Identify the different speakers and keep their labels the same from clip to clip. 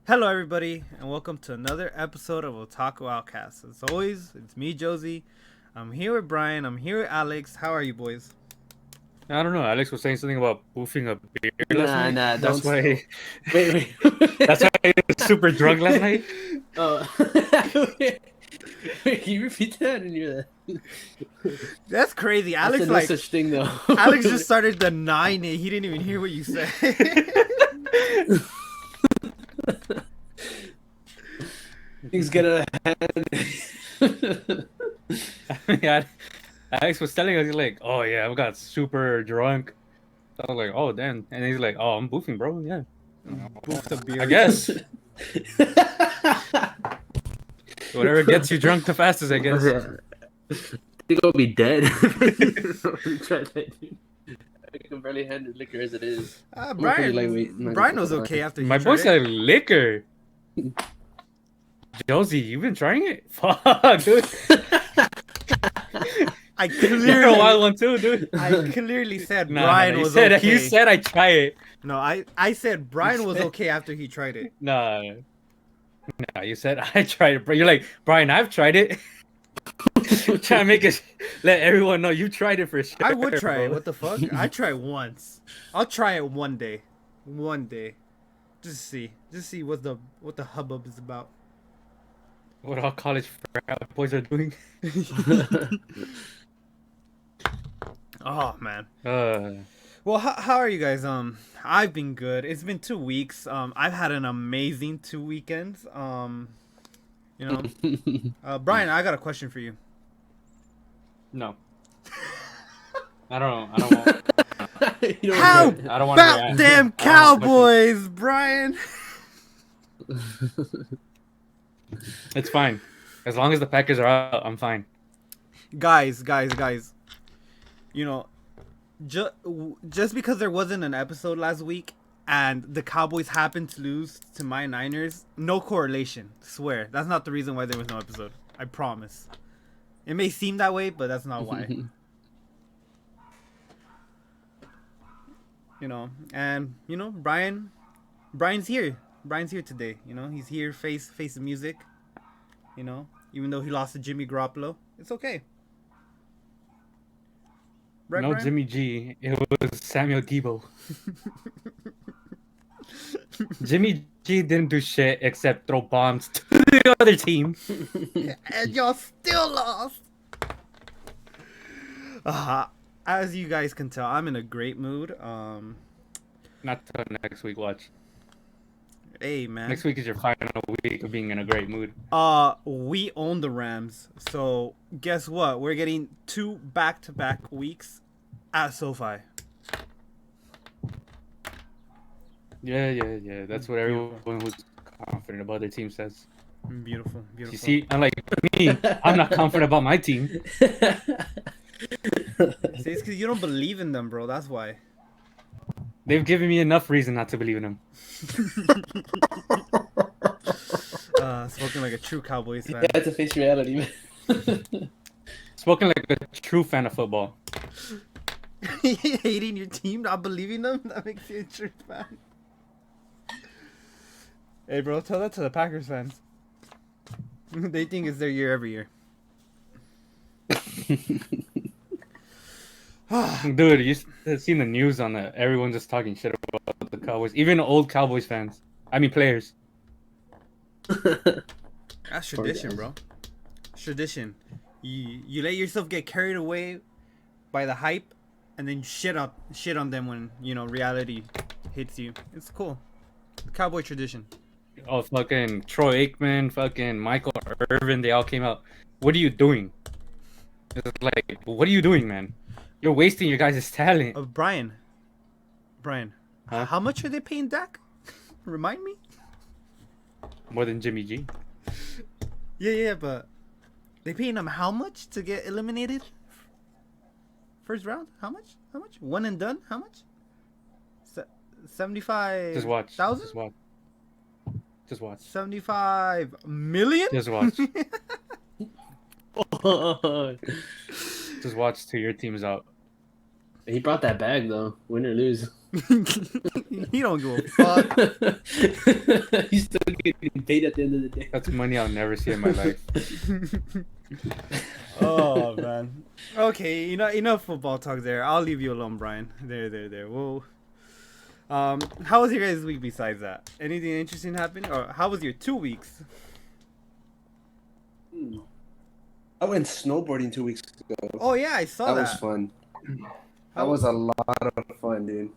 Speaker 1: Hello, everybody, and welcome to another episode of Otaku Outcast. As always, it's me, Josie. I'm here with Brian. I'm here with Alex. How are you, boys?
Speaker 2: I don't know. Alex was saying something about boofing a beer last night.
Speaker 3: Nah,
Speaker 2: That's
Speaker 3: don't.
Speaker 2: why.
Speaker 3: Wait.
Speaker 2: That's why I was super drunk last night.
Speaker 3: Oh. Wait, can you repeat that? I didn't hear that.
Speaker 1: That's crazy. Alex,
Speaker 3: That's no
Speaker 1: like,
Speaker 3: such thing, though.
Speaker 1: Alex just started denying it. He didn't even hear what you said.
Speaker 3: Things get out of hand.
Speaker 2: Yeah, Alex was telling us, he's like, "Oh yeah, I got super drunk." I was like, "Oh damn," and he's like, "Oh, I'm boofing, bro. Yeah,
Speaker 1: Boof the beer.
Speaker 2: I guess whatever gets you drunk the fastest, I guess."
Speaker 3: I think I'll be dead. Try that, dude. I can barely handle liquor as it is. pretty lightweight, I'm not
Speaker 1: Brian
Speaker 3: gonna
Speaker 1: was
Speaker 3: lie.
Speaker 1: okay after he
Speaker 2: My
Speaker 1: tried
Speaker 2: boy
Speaker 1: it.
Speaker 2: said liquor. Josie, you've been trying it? Fuck, dude.
Speaker 1: I
Speaker 2: You're a wild
Speaker 1: clearly,
Speaker 2: one too, dude.
Speaker 1: I clearly said
Speaker 2: Nah,
Speaker 1: Brian
Speaker 2: you
Speaker 1: was
Speaker 2: said,
Speaker 1: okay.
Speaker 2: You said I try it.
Speaker 1: No, I said Brian was okay after he tried it.
Speaker 2: Nah, you said I tried it, bro. You're like, Brian, I've tried it. Trying to make us let everyone know you tried it for sure.
Speaker 1: I would try it.
Speaker 2: bro.
Speaker 1: What the fuck? I try it once. I'll try it one day. One day. Just see what the hubbub is about.
Speaker 2: What all college frat boys are doing.
Speaker 1: Oh man.
Speaker 2: Uh,
Speaker 1: Well, how are you guys? I've been good. It's been 2 weeks. I've had an amazing 2 weekends. Brian, I got a question for you.
Speaker 2: no. I don't want.
Speaker 3: You know
Speaker 1: How
Speaker 3: what?
Speaker 2: I don't want
Speaker 1: about them Cowboys, Brian?
Speaker 2: It's fine. As long as the Packers are out, I'm fine.
Speaker 1: Guys. You know, just because there wasn't an episode last week and the Cowboys happened to lose to my Niners, no correlation. Swear, that's not the reason why there was no episode. I promise. It may seem that way, but that's not why. Brian's here. Brian's here today. He's here. Face the music. Even though he lost to Jimmy Garoppolo, it's okay. Right,
Speaker 2: No
Speaker 1: Brian?
Speaker 2: Jimmy G. It was Samuel Debo. Jimmy G didn't do shit except throw bombs to the other team.
Speaker 1: And y'all still lost. As you guys can tell, I'm in a great mood.
Speaker 2: Not till next week. Watch.
Speaker 1: Hey man.
Speaker 2: Next week is your final week of being in a great mood.
Speaker 1: We own the Rams, so guess what? We're getting 2 back-to-back weeks at SoFi.
Speaker 2: Yeah. That's what everyone who's confident about their team says.
Speaker 1: Beautiful.
Speaker 2: You see, unlike me, I'm not confident about my team.
Speaker 1: See, it's because you don't believe in them, bro. That's why.
Speaker 2: They've given me enough reason not to believe in them.
Speaker 1: Spoken like a true Cowboys fan.
Speaker 3: You have to face reality, man.
Speaker 2: Spoken like a true fan of football.
Speaker 1: Hating your team, not believing them, that makes you a true fan. Hey, bro, tell that to the Packers fans. They think it's their year every year.
Speaker 2: Dude, you seen the news on that? Everyone's just talking shit about the Cowboys. Even old Cowboys fans. I mean, players.
Speaker 1: That's tradition, bro. It's tradition. You let yourself get carried away by the hype, and then shit on them when reality hits you. It's cool. The Cowboy tradition.
Speaker 2: Oh, fucking Troy Aikman, fucking Michael Irvin, they all came out. What are you doing? It's like, what are you doing, man? You're wasting your guys' talent.
Speaker 1: Brian,
Speaker 2: Huh?
Speaker 1: how much are they paying Dak? Remind me.
Speaker 2: More than Jimmy G.
Speaker 1: Yeah, but they paying him how much to get eliminated? First round? How much? One and done? How much? 75.
Speaker 2: Just watch.
Speaker 1: Thousand?
Speaker 2: Just watch.
Speaker 1: 75 million?
Speaker 2: Just watch. Just watch till your team's out.
Speaker 3: He brought that bag though, win or lose.
Speaker 1: He don't give a fuck.
Speaker 3: He's still getting paid at the end of the day.
Speaker 2: That's money I'll never see in my life.
Speaker 1: Oh man. Okay, enough football talk there. I'll leave you alone, Brian. There. Whoa. How was your guys' week besides that? Anything interesting happened? Or how was your 2 weeks?
Speaker 3: I went snowboarding 2 weeks ago.
Speaker 1: Oh yeah, I saw that.
Speaker 3: That was fun. That was a lot of fun, dude.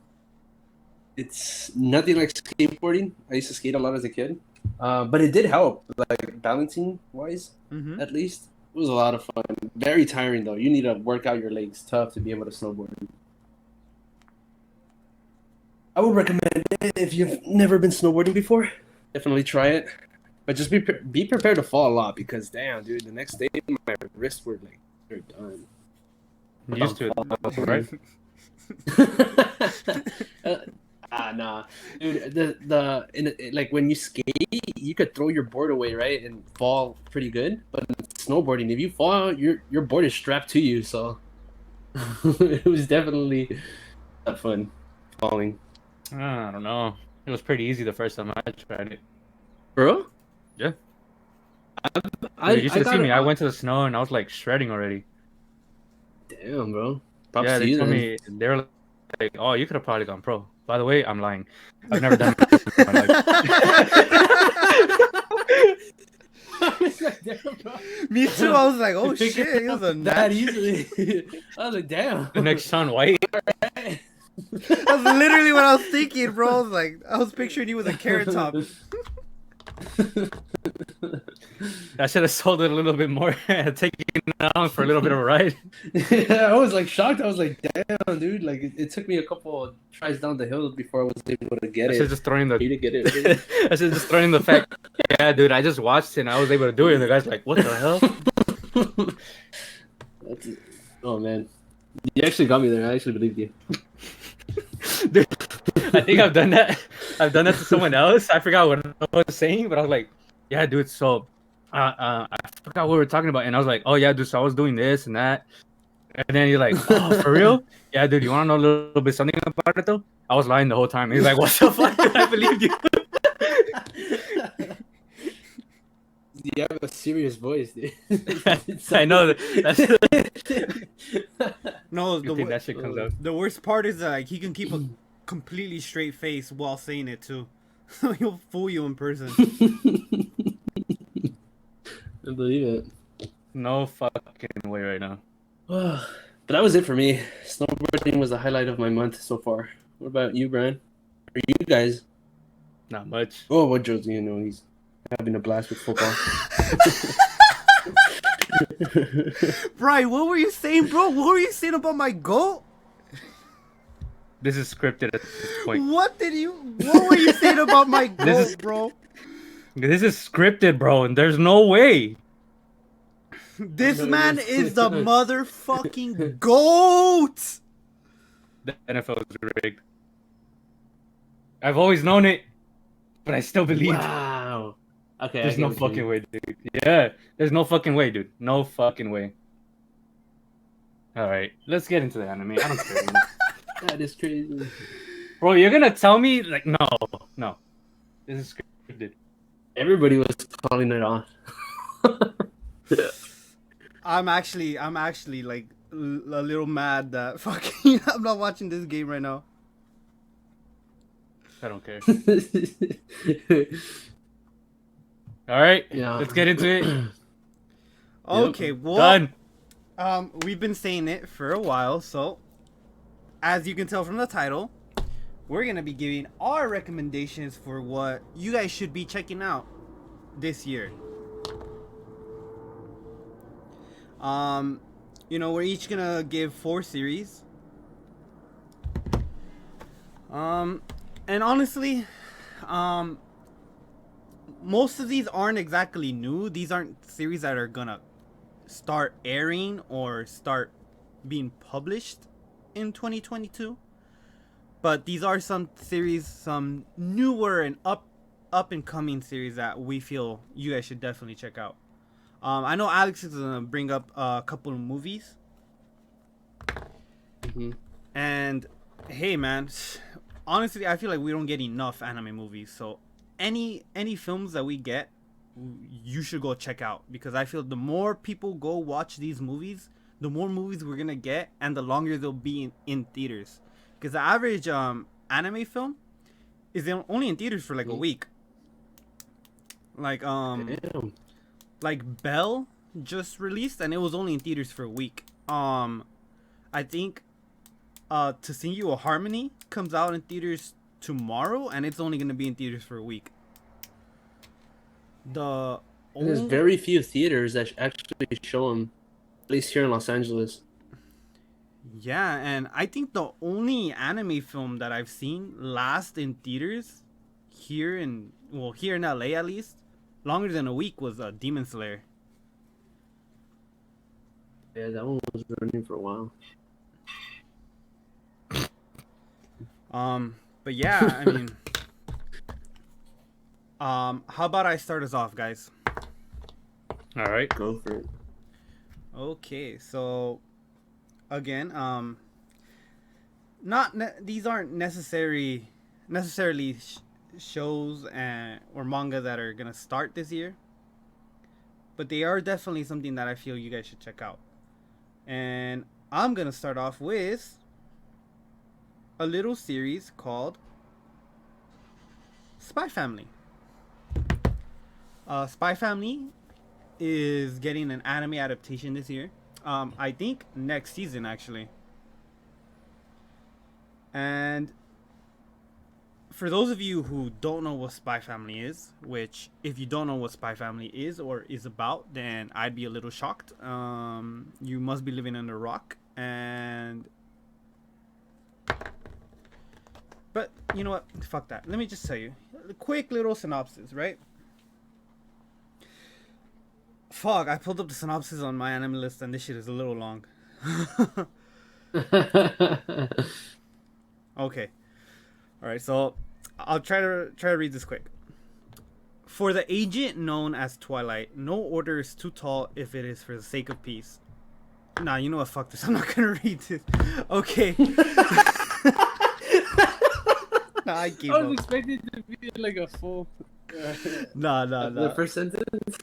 Speaker 3: It's nothing like skateboarding. I used to skate a lot as a kid, but it did help, like balancing wise, at least. It was a lot of fun. Very tiring though. You need to work out your legs tough to be able to snowboard. I would recommend it if you've never been snowboarding before. Definitely try it, but just be prepared to fall a lot because damn, dude, the next day my wrists were like they're done.
Speaker 2: I'm used to it, right?
Speaker 3: Nah, dude. Like when you skate, you could throw your board away, right, and fall pretty good. But in snowboarding, if you fall, your board is strapped to you, so it was definitely not fun falling.
Speaker 2: I don't know. It was pretty easy the first time I tried it.
Speaker 3: Bro?
Speaker 2: Yeah. You should have seen me. I went to the snow and I was like shredding already.
Speaker 3: Damn, bro.
Speaker 2: Yeah, they told me they were like, "Oh, you could have probably gone pro." By the way, I'm lying. I've never done this in my life.
Speaker 1: Me too. I was like, "Oh shit, he was a
Speaker 3: that easily." I was like, "Damn."
Speaker 2: The next Shaun White.
Speaker 1: That's literally what I was thinking, bro. I was like, I was picturing you with a carrot top.
Speaker 2: I should have sold it a little bit more, taking it on for a little bit of a ride.
Speaker 3: Yeah, I was like shocked. I was like, damn, dude. Like it took me a couple of tries down the hill before I was able to get it.
Speaker 2: I should just throwing the.
Speaker 3: To get it.
Speaker 2: I should just throwing the fact. Yeah, dude. I just watched it and I was able to do it. And the guy's like, "What the hell?"
Speaker 3: Oh man, you actually got me there. I actually believed you.
Speaker 2: Dude, I think I've done that. I've done that to someone else. I forgot what I was saying, but I was like, "Yeah, dude." So, I forgot what we were talking about, and I was like, "Oh yeah, dude." So I was doing this and that, and then you're like, "Oh, for real?" Yeah, dude. You want to know a little bit something about it though? I was lying the whole time. He's like, "What the fuck?" Dude, I believed you.
Speaker 3: You have a serious voice, dude.
Speaker 2: I know that's.
Speaker 1: No,
Speaker 2: that shit comes out.
Speaker 1: The worst part is like he can keep a completely straight face while saying it too. So he'll fool you in person.
Speaker 3: I believe it.
Speaker 2: No fucking way right now.
Speaker 3: But that was it for me. Snowboarding was the highlight of my month so far. What about you, Brian? Or you guys?
Speaker 2: Not much.
Speaker 3: Oh, what Joe's you know? He's having a blast with football.
Speaker 1: Brian, what were you saying, bro? What were you saying about my goat?
Speaker 2: This is scripted at this point.
Speaker 1: What were you saying about my goat, bro?
Speaker 2: This is scripted, bro, and there's no way.
Speaker 1: This man is the motherfucking GOAT!
Speaker 2: The NFL is rigged. I've always known it, but I still believe.
Speaker 3: Wow. Okay.
Speaker 2: There's no fucking way, dude. Yeah, there's no fucking way, dude. No fucking way. All right, let's get into the anime. I don't care anymore.
Speaker 3: That is crazy.
Speaker 2: Bro, you're gonna tell me like no. This is scripted.
Speaker 3: Everybody was calling it on.
Speaker 1: I'm actually like a little mad that fucking I'm not watching this game right now.
Speaker 2: I don't care. All right,
Speaker 3: yeah.
Speaker 2: Let's get into it.
Speaker 1: Okay, well,
Speaker 2: done.
Speaker 1: We've been saying it for a while, so as you can tell from the title, we're gonna be giving our recommendations for what you guys should be checking out this year. We're each gonna give 4 series. And honestly, most of these aren't exactly new. These aren't series that are gonna start airing or start being published in 2022. But these are some series, some newer and up and coming series that we feel you guys should definitely check out. I know Alex is gonna bring up a couple of movies.
Speaker 3: Mm-hmm.
Speaker 1: And hey, man, honestly, I feel like we don't get enough anime movies. So any films that we get, you should go check out, because I feel the more people go watch these movies, the more movies we're gonna get, and the longer they'll be in theaters. Because the average anime film is only in theaters for like a week. Like
Speaker 3: Damn.
Speaker 1: like Belle just released, and it was only in theaters for a week. I think To Sing You a Harmony comes out in theaters tomorrow, and it's only gonna be in theaters for a week.
Speaker 3: There's very few theaters that actually show them, at least here in Los Angeles.
Speaker 1: Yeah, and I think the only anime film that I've seen last in theaters here in LA at least, longer than a week, was Demon Slayer.
Speaker 3: Yeah, that one was running for a while.
Speaker 1: But yeah, I mean, how about I start us off, guys?
Speaker 2: All right.
Speaker 3: Go for it.
Speaker 1: Okay, so again, these aren't necessarily shows or manga that are gonna start this year, but they are definitely something that I feel you guys should check out. And I'm gonna start off with a little series called Spy Family. Spy Family is getting an anime adaptation this year. I think next season, actually. And for those of you who don't know what Spy Family is, which if you don't know what Spy Family is or is about, then I'd be a little shocked. You must be living under a rock. But you know what? Fuck that. Let me just tell you a quick little synopsis, right? Fuck, I pulled up the synopsis on my anime list, and this shit is a little long. Okay. Alright, so I'll try to read this quick. For the agent known as Twilight, no order is too tall if it is for the sake of peace. Nah, you know what? Fuck this. I'm not gonna read this. Okay. Nah, I gave
Speaker 3: I was
Speaker 1: up.
Speaker 3: expecting it to be like a full.
Speaker 1: Nah.
Speaker 3: The first sentence.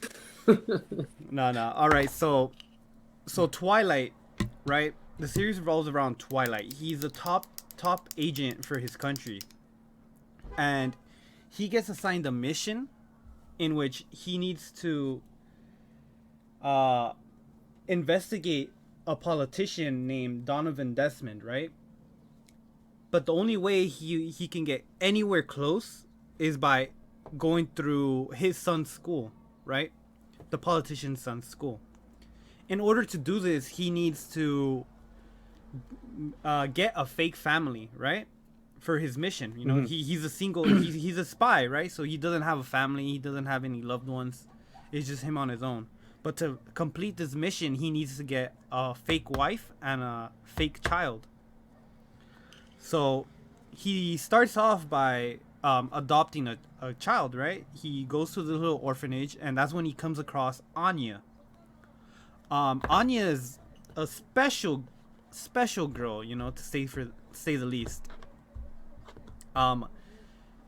Speaker 1: No. All right, so Twilight, right? The series revolves around Twilight. He's a top agent for his country, and he gets assigned a mission in which he needs to investigate a politician named Donovan Desmond, right? But the only way he can get anywhere close is by going through his son's school, right? The politician's son's school. In order to do this, he needs to get a fake family, right? For his mission. You know, he's a single, he's a spy, right? So he doesn't have a family, he doesn't have any loved ones. It's just him on his own. But to complete this mission, he needs to get a fake wife and a fake child. So he starts off by adopting a child, right? He goes to the little orphanage, and that's when he comes across Anya. Anya is a special girl, you know, to say the least.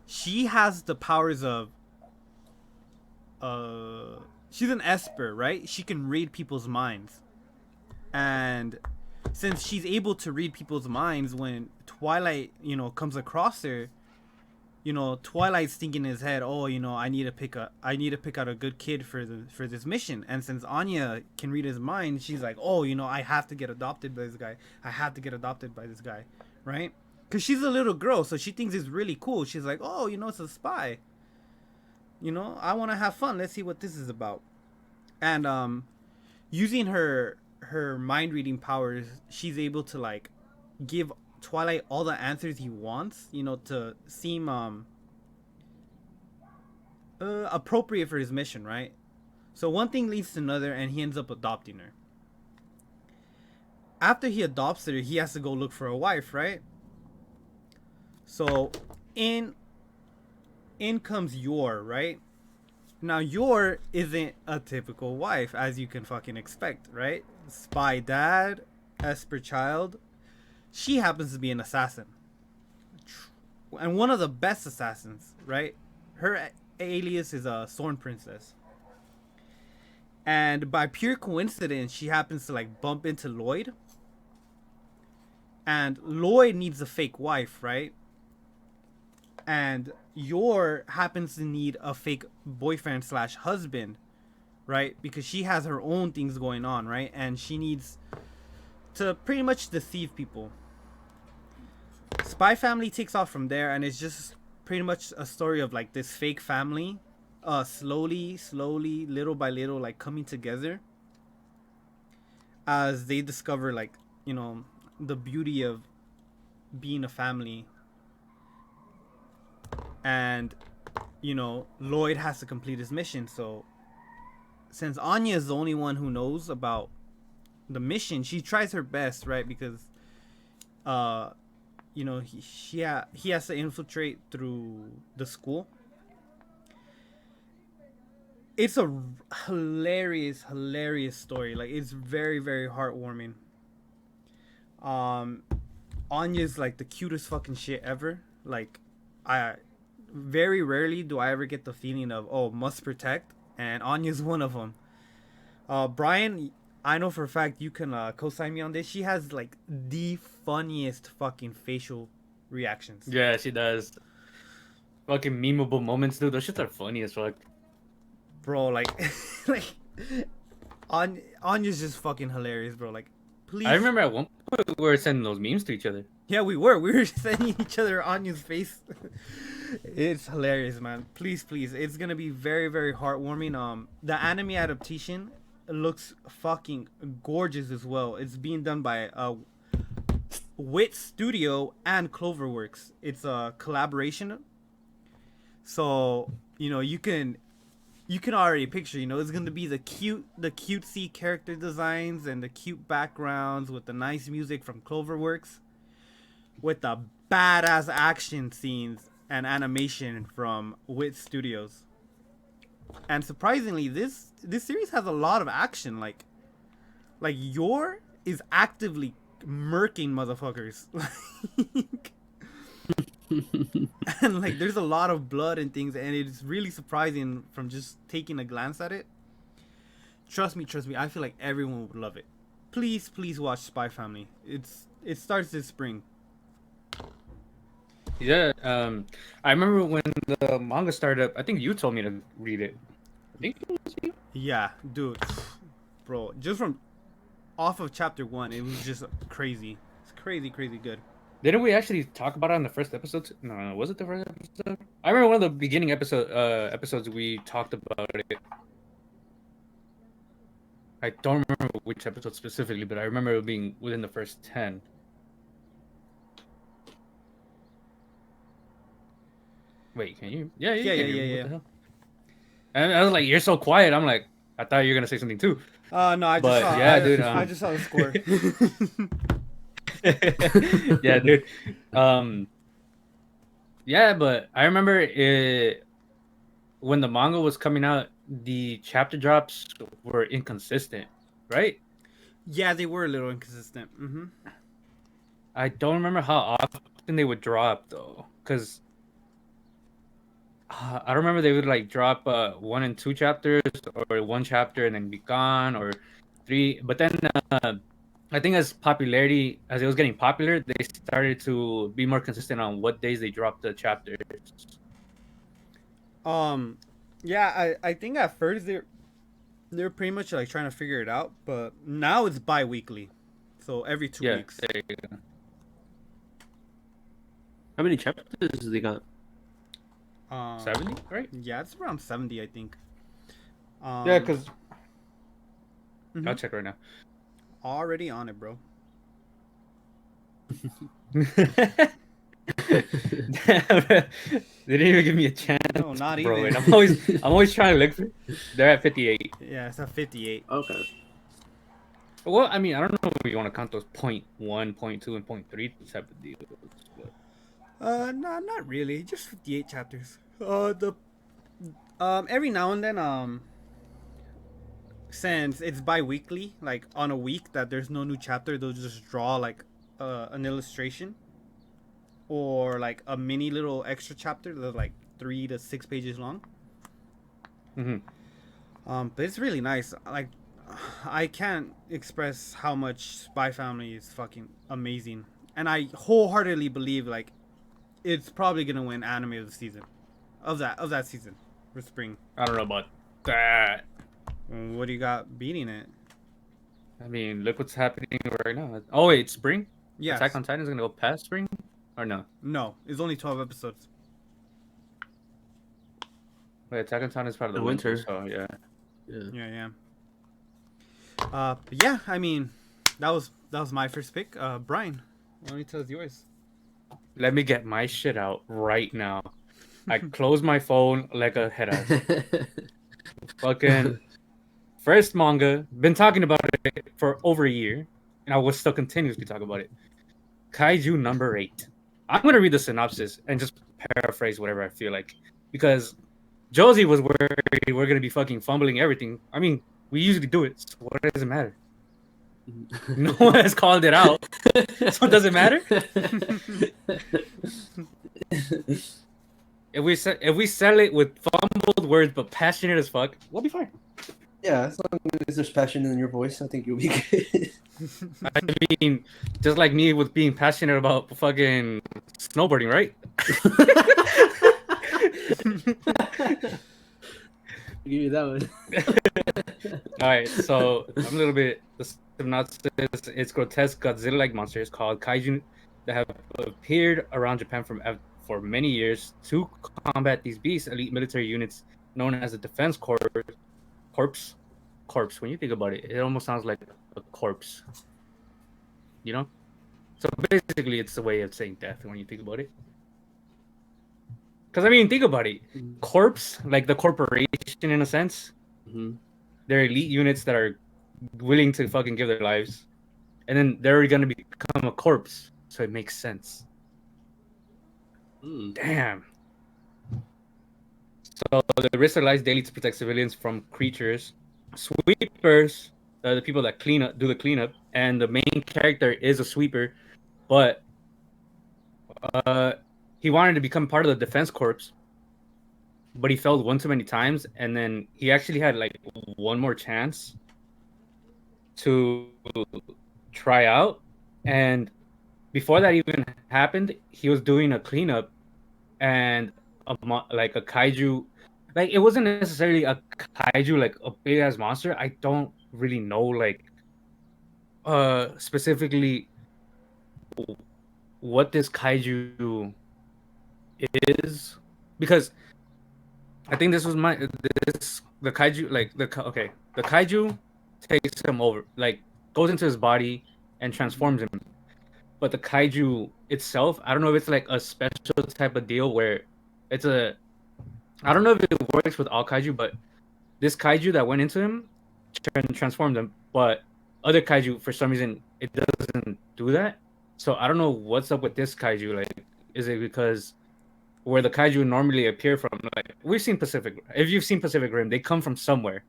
Speaker 1: She has the powers of she's an esper, right? She can read people's minds. And since she's able to read people's minds, when Twilight, you know, comes across her, you know, Twilight's thinking in his head, oh, you know, I need to pick out a good kid for this mission. And since Anya can read his mind, she's like, oh, you know, I have to get adopted by this guy. Right? Because she's a little girl, so she thinks it's really cool. She's like, oh, you know, it's a spy. You know, I want to have fun. Let's see what this is about. And using her mind reading powers, she's able to like give Twilight all the answers he wants, you know, to seem appropriate for his mission, right? So one thing leads to another, and he ends up adopting her. After he adopts her, he has to go look for a wife, right? So in comes Yor, right? Now Yor isn't a typical wife, as you can fucking expect, right? Spy dad, Esper child. She happens to be an assassin. and one of the best assassins, right? Her alias is a Thorn Princess. And by pure coincidence, she happens to like bump into Lloyd. And Lloyd needs a fake wife, right? And Yor happens to need a fake boyfriend slash husband, right? Because she has her own things going on, right? And she needs to pretty much deceive people. Spy Family takes off from there, and it's just pretty much a story of like this fake family, slowly, little by little, like coming together as they discover, like, you know, the beauty of being a family. And, you know, Lloyd has to complete his mission. So since Anya is the only one who knows about the mission, she tries her best, right? Because you know, he has to infiltrate through the school. It's a hilarious story. Like, it's very, very heartwarming. Anya's like the cutest fucking shit ever. Like, I very rarely do I ever get the feeling of, oh, must protect, and Anya's one of them. Brian, I know for a fact you can co-sign me on this. She has like the funniest fucking facial reactions.
Speaker 2: Yeah, she does. Fucking memeable moments, dude. Those shits are funny as fuck.
Speaker 1: Bro, like, like, Anya's just fucking hilarious, bro. Like, please.
Speaker 2: I remember at one point we were sending those memes to each other.
Speaker 1: Yeah, we were sending each other Anya's face. It's hilarious, man. Please, it's gonna be very, very heartwarming. The anime adaptation looks fucking gorgeous as well. It's being done by Wit Studio and Cloverworks. It's a collaboration. So, you know, you can already picture, you know, it's gonna be the cutesy character designs and the cute backgrounds with the nice music from Cloverworks, with the badass action scenes and animation from Wit Studios. And surprisingly, this series has a lot of action. Like Yor is actively murking motherfuckers. And like, there's a lot of blood and things, and it's really surprising from just taking a glance at it. Trust me, I feel like everyone would love it. Please watch Spy Family. It starts this spring.
Speaker 2: Yeah, I remember when the manga started up, I think you told me to read it. I think it was you.
Speaker 1: Yeah, dude. Bro, just from off of chapter 1, it was just crazy. It's crazy good.
Speaker 2: Didn't we actually talk about it on the first episode? No, was it the first episode? I remember one of the beginning episodes we talked about it. I don't remember which episode specifically, but I remember it being within the first 10. Wait, can you? Yeah. What the hell? And I was like, "You're so quiet." I'm like, I thought you were gonna say something too.
Speaker 1: No, I just saw the score.
Speaker 2: Yeah, dude. Yeah, but I remember when the manga was coming out, the chapter drops were inconsistent, right?
Speaker 1: Yeah, they were a little inconsistent.
Speaker 2: I don't remember how often they would drop though, because I don't remember they would like drop 1 and 2 chapters, or 1 chapter and then be gone, or 3. But then I think as it was getting popular, they started to be more consistent on what days they dropped the chapters.
Speaker 1: Yeah, I think at first they're pretty much like trying to figure it out, but now it's bi-weekly, so every 2 weeks.
Speaker 2: There you go.
Speaker 4: How many chapters they got?
Speaker 2: 70, right?
Speaker 1: Yeah, it's around 70, I think.
Speaker 2: Yeah, because I'll check right now.
Speaker 1: Already on it, bro.
Speaker 2: They didn't even give me a chance.
Speaker 1: No, not
Speaker 2: bro.
Speaker 1: even.
Speaker 2: And I'm always trying to look for. They're at 58.
Speaker 1: Yeah, it's at 58.
Speaker 4: Okay.
Speaker 2: Well, I mean, I don't know if you want to count those .1, .2, and .3 type of deals. But...
Speaker 1: No, not really. Just 58 chapters. Every now and then, since it's bi-weekly, like on a week that there's no new chapter, they'll just draw like an illustration or like a mini little extra chapter that's like 3 to 6 pages long. But it's really nice. Like, I can't express how much Spy Family is fucking amazing, and I wholeheartedly believe like it's probably gonna win anime of the season, of that season for spring.
Speaker 2: I don't know about that.
Speaker 1: What do you got beating it?
Speaker 2: I mean, look what's happening right now. Oh wait, spring?
Speaker 1: Yes.
Speaker 2: Attack on Titan is gonna go past spring, or no?
Speaker 1: No, it's only 12 episodes.
Speaker 2: Wait, Attack on Titan is part of the
Speaker 4: The
Speaker 2: winter.
Speaker 4: winter.
Speaker 2: So yeah.
Speaker 1: Yeah. But yeah, I mean, that was my first pick. Brian, why don't you tell us yours?
Speaker 2: Let me get my shit out right now. I closed my phone like a head ass. Fucking first manga. Been talking about it for over a year, and I will still continuously talk about it. Kaiju number 8. I'm gonna read the synopsis and just paraphrase whatever I feel like, because Josie was worried we're gonna be fucking fumbling everything. I mean, we usually do it, so what does it matter? No one has called it out, so it doesn't matter. If we sell it with fumbled words but passionate as fuck, we'll be fine.
Speaker 3: Yeah, as long as there's passion in your voice, I think you'll be good.
Speaker 2: I mean, just like me with being passionate about fucking snowboarding, right?
Speaker 4: I'll give you that one.
Speaker 2: All right, so I'm a little bit. The synopsis: it's grotesque Godzilla-like monsters called kaiju that have appeared around Japan for many years. To combat these beasts, elite military units known as the Defense Corps. Corpse. When you think about it, it almost sounds like a corpse. You know? So basically, it's a way of saying death when you think about it. Because, I mean, think about it. Corpse, like the corporation in a sense, they're elite units that are willing to fucking give their lives. And then they're going to become a corpse. So it makes sense. Damn. So the risk of lives daily to protect civilians from creatures. Sweepers, the people that do the cleanup, and the main character is a sweeper, but he wanted to become part of the Defense Corps, but he failed one too many times, and then he actually had like one more chance to try out, and before that even happened, he was doing a cleanup, and like a kaiju. Like, it wasn't necessarily a kaiju, like a big ass monster. I don't really know, like, specifically what this kaiju is, because I think this was the kaiju, like the kaiju takes him over, like goes into his body and transforms him. But the kaiju itself, I don't know if it's like a special type of deal where it's I don't know if it works with all kaiju, but this kaiju that went into him transformed him. But other kaiju, for some reason, it doesn't do that. So I don't know what's up with this kaiju. Like, is it because where the kaiju normally appear from? Like, we've seen Pacific. If you've seen Pacific Rim, they come from somewhere,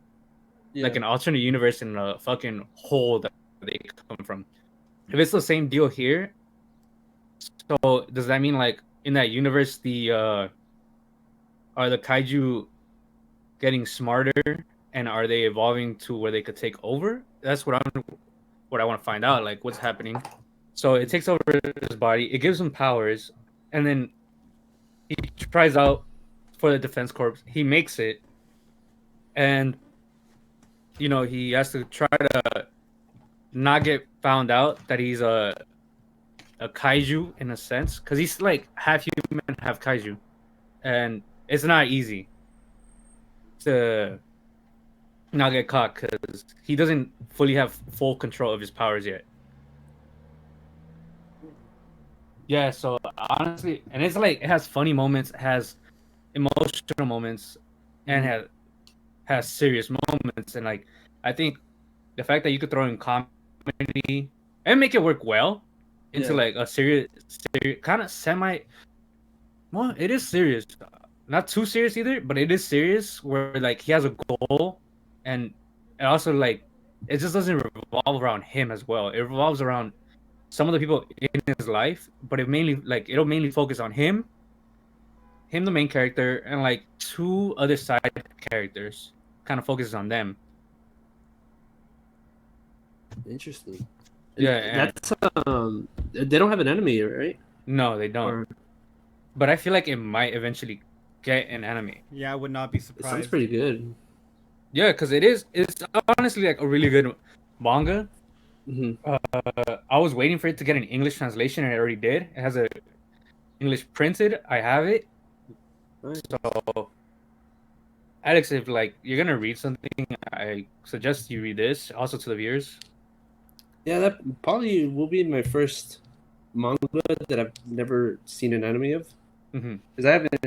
Speaker 2: like an alternate universe in a fucking hole that they come from. If it's the same deal here, so does that mean like in that universe are the kaiju getting smarter, and are they evolving to where they could take over? That's what I want to find out. Like, what's happening? So it takes over his body. It gives him powers, and then he tries out for the Defense Corps. He makes it, and he has to try to not get found out that he's a kaiju in a sense, because he's like half human, half kaiju, and it's not easy to not get caught because he doesn't fully have full control of his powers yet. Yeah, so honestly, and it's like it has funny moments, has emotional moments, and has serious moments, and like I think the fact that you could throw in comedy and make it work well into like a serious kind of semi. Well, it is serious. Not too serious either, but it is serious where like he has a goal, and also like it just doesn't revolve around him as well. It revolves around some of the people in his life, but it'll mainly focus on him, the main character, and like two other side characters. Kind of focuses on them.
Speaker 4: Interesting.
Speaker 2: Yeah, and
Speaker 4: That's they don't have an enemy, right?
Speaker 2: no, they don't.
Speaker 4: Or
Speaker 2: But I feel like it might eventually get an anime.
Speaker 1: Yeah, I would not be
Speaker 4: it sounds
Speaker 1: surprised.
Speaker 4: pretty good.
Speaker 2: Yeah, because it's honestly like a really good manga.
Speaker 4: Hmm.
Speaker 2: I was waiting for it to get an English translation, and it already did. It has a English printed. I have it.
Speaker 4: Nice.
Speaker 2: So, Alex, if like you're gonna read something, I suggest you read this. Also to the viewers.
Speaker 4: Yeah, that probably will be my first manga that I've never seen an anime of.
Speaker 2: Hmm.
Speaker 4: Because I haven't,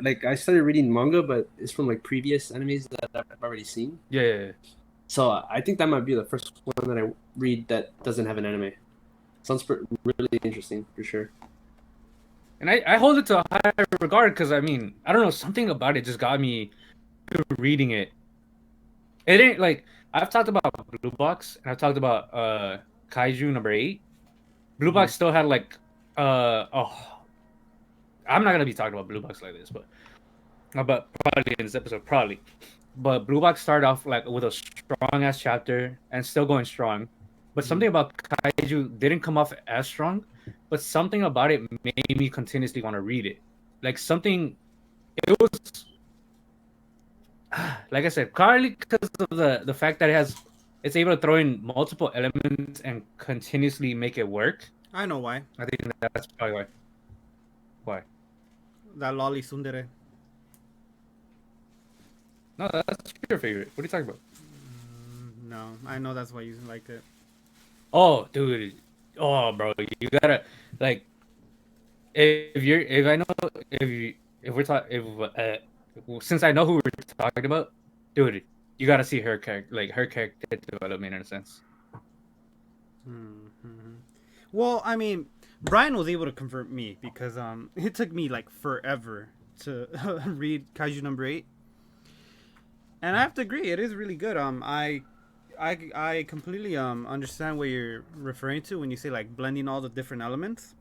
Speaker 4: like, I started reading manga, but it's from like previous animes that I've already seen.
Speaker 2: Yeah.
Speaker 4: So I think that might be the first one that I read that doesn't have an anime. Sounds really interesting for sure.
Speaker 2: And I hold it to a high regard because I mean I don't know, something about it just got me to reading it. It ain't like I've talked about Blue Box and I've talked about Kaiju number 8. Blue Box still had like I'm not gonna be talking about Blue Box like this, but probably in this episode probably. But Blue Box started off like with a strong ass chapter and still going strong. But something about Kaiju didn't come off as strong, but something about it made me continuously want to read it. Like something, it was, like I said, probably because of the fact that it's able to throw in multiple elements and continuously make it work.
Speaker 1: I know why.
Speaker 2: I think that's probably why. Why?
Speaker 1: That lolly tsundere.
Speaker 2: No, that's your favorite. What are you talking about?
Speaker 1: No, I know that's why you liked it.
Speaker 2: Oh, dude. Oh, bro. You gotta like since I know who we're talking about, dude, you gotta see her character development in a sense.
Speaker 1: Mm-hmm. Well, I mean, Brian was able to convert me because it took me like forever to read Kaiju number 8, and I have to agree, it is really good. I completely understand what you're referring to when you say like blending all the different elements.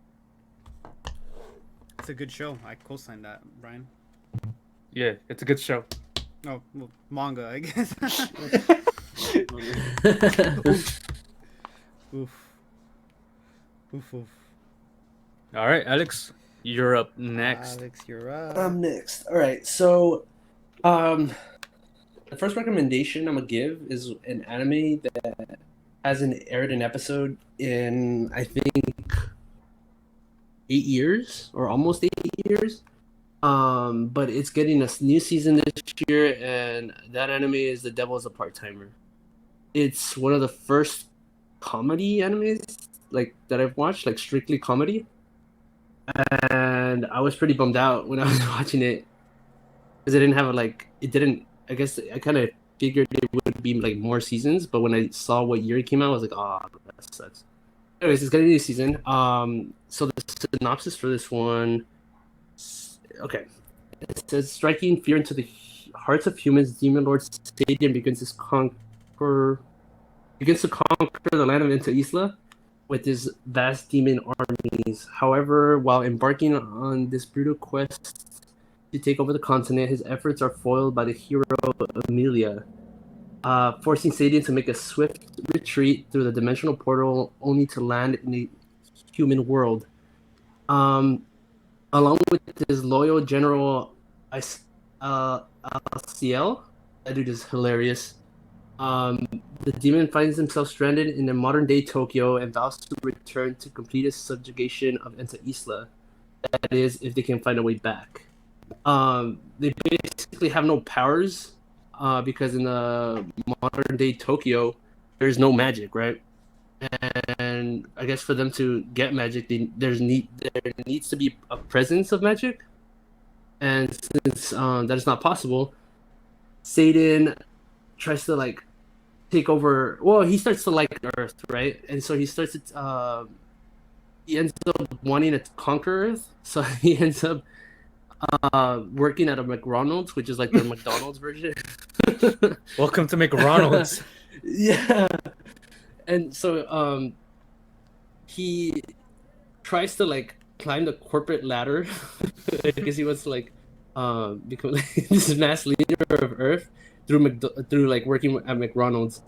Speaker 1: It's a good show. I co-sign that, Brian.
Speaker 2: Yeah, it's a good show.
Speaker 1: Oh, well, manga, I guess. Oof. Oof.
Speaker 2: All right, Alex, you're up next.
Speaker 1: Alex, you're up.
Speaker 3: I'm next. All right. So, the first recommendation I'm gonna give is an anime that hasn't aired an episode in I think 8 years or almost 8 years. But it's getting a new season this year, and that anime is The Devil's a Part-Timer. It's one of the first comedy animes like that I've watched, like strictly comedy. And I was pretty bummed out when I was watching it because it didn't have it didn't. I guess I kind of figured it would be like more seasons, but when I saw what year it came out, I was like, oh, that sucks. Anyways, it's getting a new season. So the synopsis for this one, okay, it says striking fear into the hearts of humans, Demon Lord Satan begins to conquer the land of Enta Isla with his vast demon armies. However, while embarking on this brutal quest to take over the continent, his efforts are foiled by the hero Amelia, forcing Satan to make a swift retreat through the dimensional portal, only to land in the human world. Along with his loyal general Ciel, that dude is hilarious. The demon finds himself stranded in the modern-day Tokyo and vows to return to complete his subjugation of Enta Isla. That is, if they can find a way back. They basically have no powers because in the modern day Tokyo there's no magic, right? And I guess for them to get magic, there needs to be a presence of magic, and since that is not possible, Satan tries to like take over. Well, he starts to like Earth, right? And so he starts to he ends up wanting to conquer Earth, so he ends up working at a McDonald's, which is like their McDonald's version.
Speaker 2: Welcome to McDonald's.
Speaker 3: Yeah.
Speaker 4: And so he tries to like climb the corporate ladder because he wants to like become like, this mass leader of Earth through like working at McDonald's.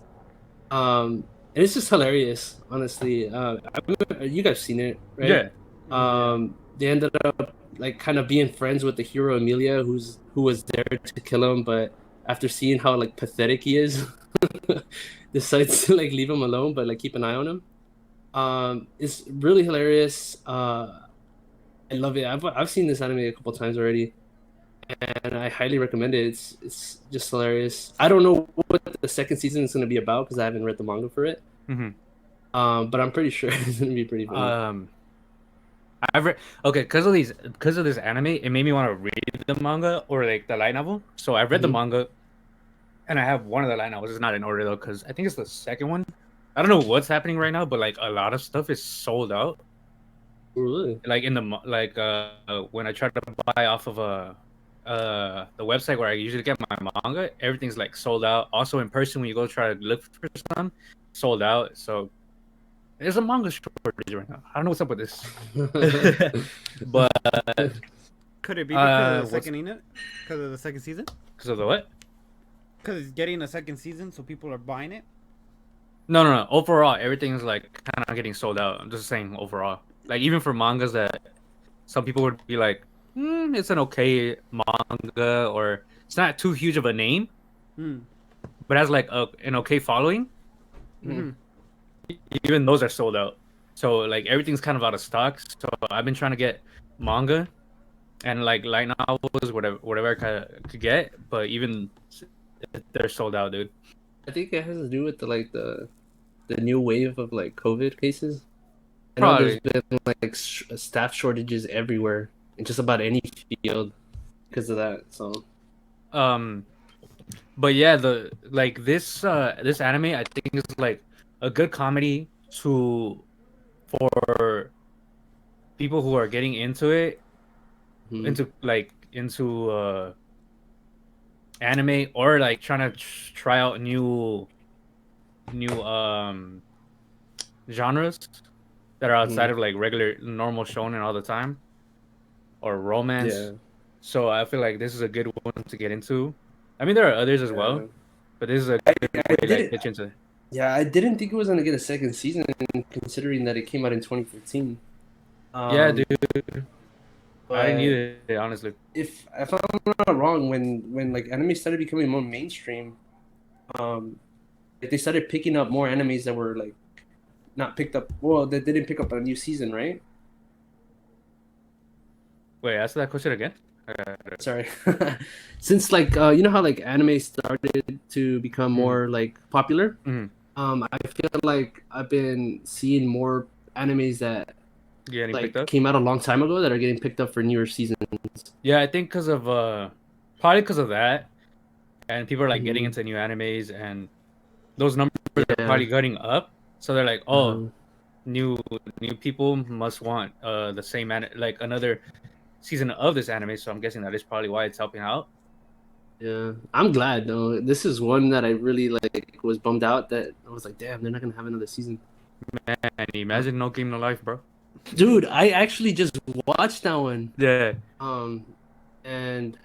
Speaker 4: And it's just hilarious, honestly. You guys seen it, right?
Speaker 2: Yeah.
Speaker 4: They ended up like kind of being friends with the hero Amelia, who was there to kill him, but after seeing how like pathetic he is, decides to like leave him alone, but like keep an eye on him. It's really hilarious. I love it. I've seen this anime a couple times already, and I highly recommend it. It's just hilarious. I don't know what the second season is going to be about because I haven't read the manga for it.
Speaker 2: Mm-hmm.
Speaker 4: But I'm pretty sure it's going to be pretty funny.
Speaker 2: I've read because of this anime, it made me want to read the manga or like the light novel. So I read the manga, and I have one of the light novels. It's not in order though, because I think it's the second one. I don't know what's happening right now, but like a lot of stuff is sold out.
Speaker 4: Really?
Speaker 2: Like in the when I tried to buy off of the website where I usually get my manga, everything's like sold out. Also in person, when you go try to look for some, sold out. So there's a manga shortage right now. I don't know what's up with this. But
Speaker 1: Could it be because of the second Because of the second season?
Speaker 2: because of the what?
Speaker 1: Because it's getting a second season, so people are buying it.
Speaker 2: No. Overall, everything's like kind of getting sold out. I'm just saying overall. Like even for mangas that some people would be like, it's an okay manga, or it's not too huge of a name, but has like an okay following.
Speaker 1: Mm-hmm.
Speaker 2: Even those are sold out. So like everything's kind of out of stock. So I've been trying to get manga and like light novels, whatever I could get, but even they're sold out, dude.
Speaker 4: I think it has to do with the new wave of like COVID cases. I know
Speaker 2: Probably.
Speaker 4: there's been like staff shortages everywhere in just about any field because of that. So
Speaker 2: But yeah, this anime I think is like a good comedy for people who are getting into it, into anime, or like trying to try out new genres that are outside of like regular normal shonen all the time, or romance.
Speaker 4: yeah.
Speaker 2: So I feel like this is a good one to get into. I mean, there are others as well, but this is a good way to like pitch into.
Speaker 4: Yeah, I didn't think it was gonna get a second season, considering that it came out in 2015.
Speaker 2: Yeah, dude.
Speaker 4: But
Speaker 2: I didn't need it, honestly.
Speaker 4: if I'm not wrong, when like anime started becoming more mainstream, like they started picking up more animes that were like not picked up. Well, they didn't pick up a new season, right?
Speaker 2: Wait, ask that question again.
Speaker 4: Sorry. Since like you know how like anime started to become more like popular, I feel like I've been seeing more animes that
Speaker 2: Getting picked
Speaker 4: like
Speaker 2: up?
Speaker 4: came out a long time ago that are getting picked up for newer seasons.
Speaker 2: Yeah, I think because of probably because of that, and people are like getting into new animes, and those numbers are probably getting up. So they're like, oh, new people must want the same like another season of this anime. So I'm guessing that is probably why it's helping out.
Speaker 4: Yeah, I'm glad though. This is one that I really like was bummed out that I was like, damn, they're not gonna have another season.
Speaker 2: Man, imagine No Game No Life, bro.
Speaker 4: Dude, I actually just watched that one.
Speaker 2: Yeah.
Speaker 4: And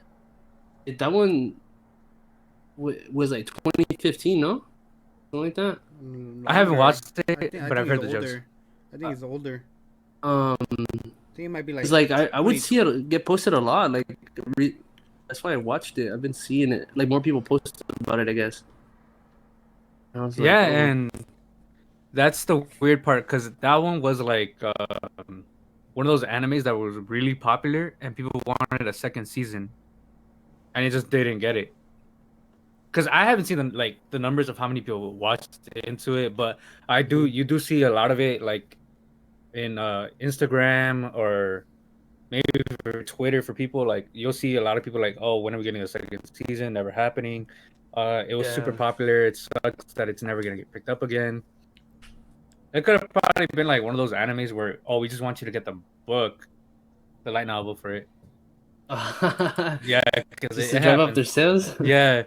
Speaker 4: that one was like 2015, no? Something like that.
Speaker 2: I haven't watched it,
Speaker 1: I
Speaker 2: but I've heard the
Speaker 1: it's
Speaker 2: jokes.
Speaker 1: older. I think it's older.
Speaker 4: I
Speaker 1: think it might be like.
Speaker 4: It's like I would see it get posted a lot. Like that's why I watched it. I've been seeing it. Like more people post about it, I guess. And I was like,
Speaker 2: Yeah, and that's the weird part because that one was like one of those animes that was really popular and people wanted a second season, and it just didn't get it. Because I haven't seen the numbers of how many people watched into it, but you do see a lot of it like in Instagram or maybe for Twitter for people. Like you'll see a lot of people like, oh, when are we getting a second season? Never happening. It was super popular. It sucks that it's never gonna get picked up again. It could have probably been like one of those animes where, oh, we just want you to get the book, the light novel for it. Yeah, because
Speaker 4: it drive up their sales.
Speaker 2: Yeah,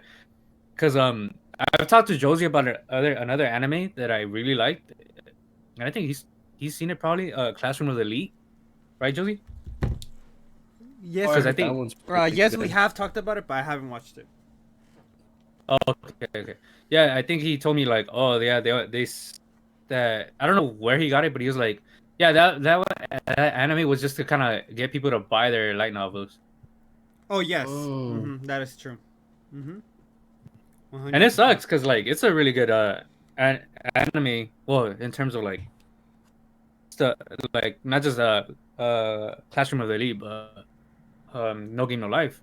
Speaker 2: because I've talked to Josie about another anime that I really liked, and I think he's seen it probably. Classroom of the Elite, right, Josie?
Speaker 1: Yes,
Speaker 3: Oh,
Speaker 2: Because I
Speaker 3: that
Speaker 2: think.
Speaker 3: one's pretty
Speaker 1: yes,
Speaker 3: good.
Speaker 1: we have talked about it, but I haven't watched it.
Speaker 2: Oh, okay. Yeah, I think he told me like, oh yeah, that I don't know where he got it, but he was like, yeah, that anime was just to kind of get people to buy their light novels,
Speaker 1: Oh yes,
Speaker 3: Oh.
Speaker 1: that is true.
Speaker 2: and it
Speaker 1: 100%.
Speaker 2: sucks because like it's a really good anime. Well, in terms of like stuff like not just Classroom of the Elite, but No Game No Life.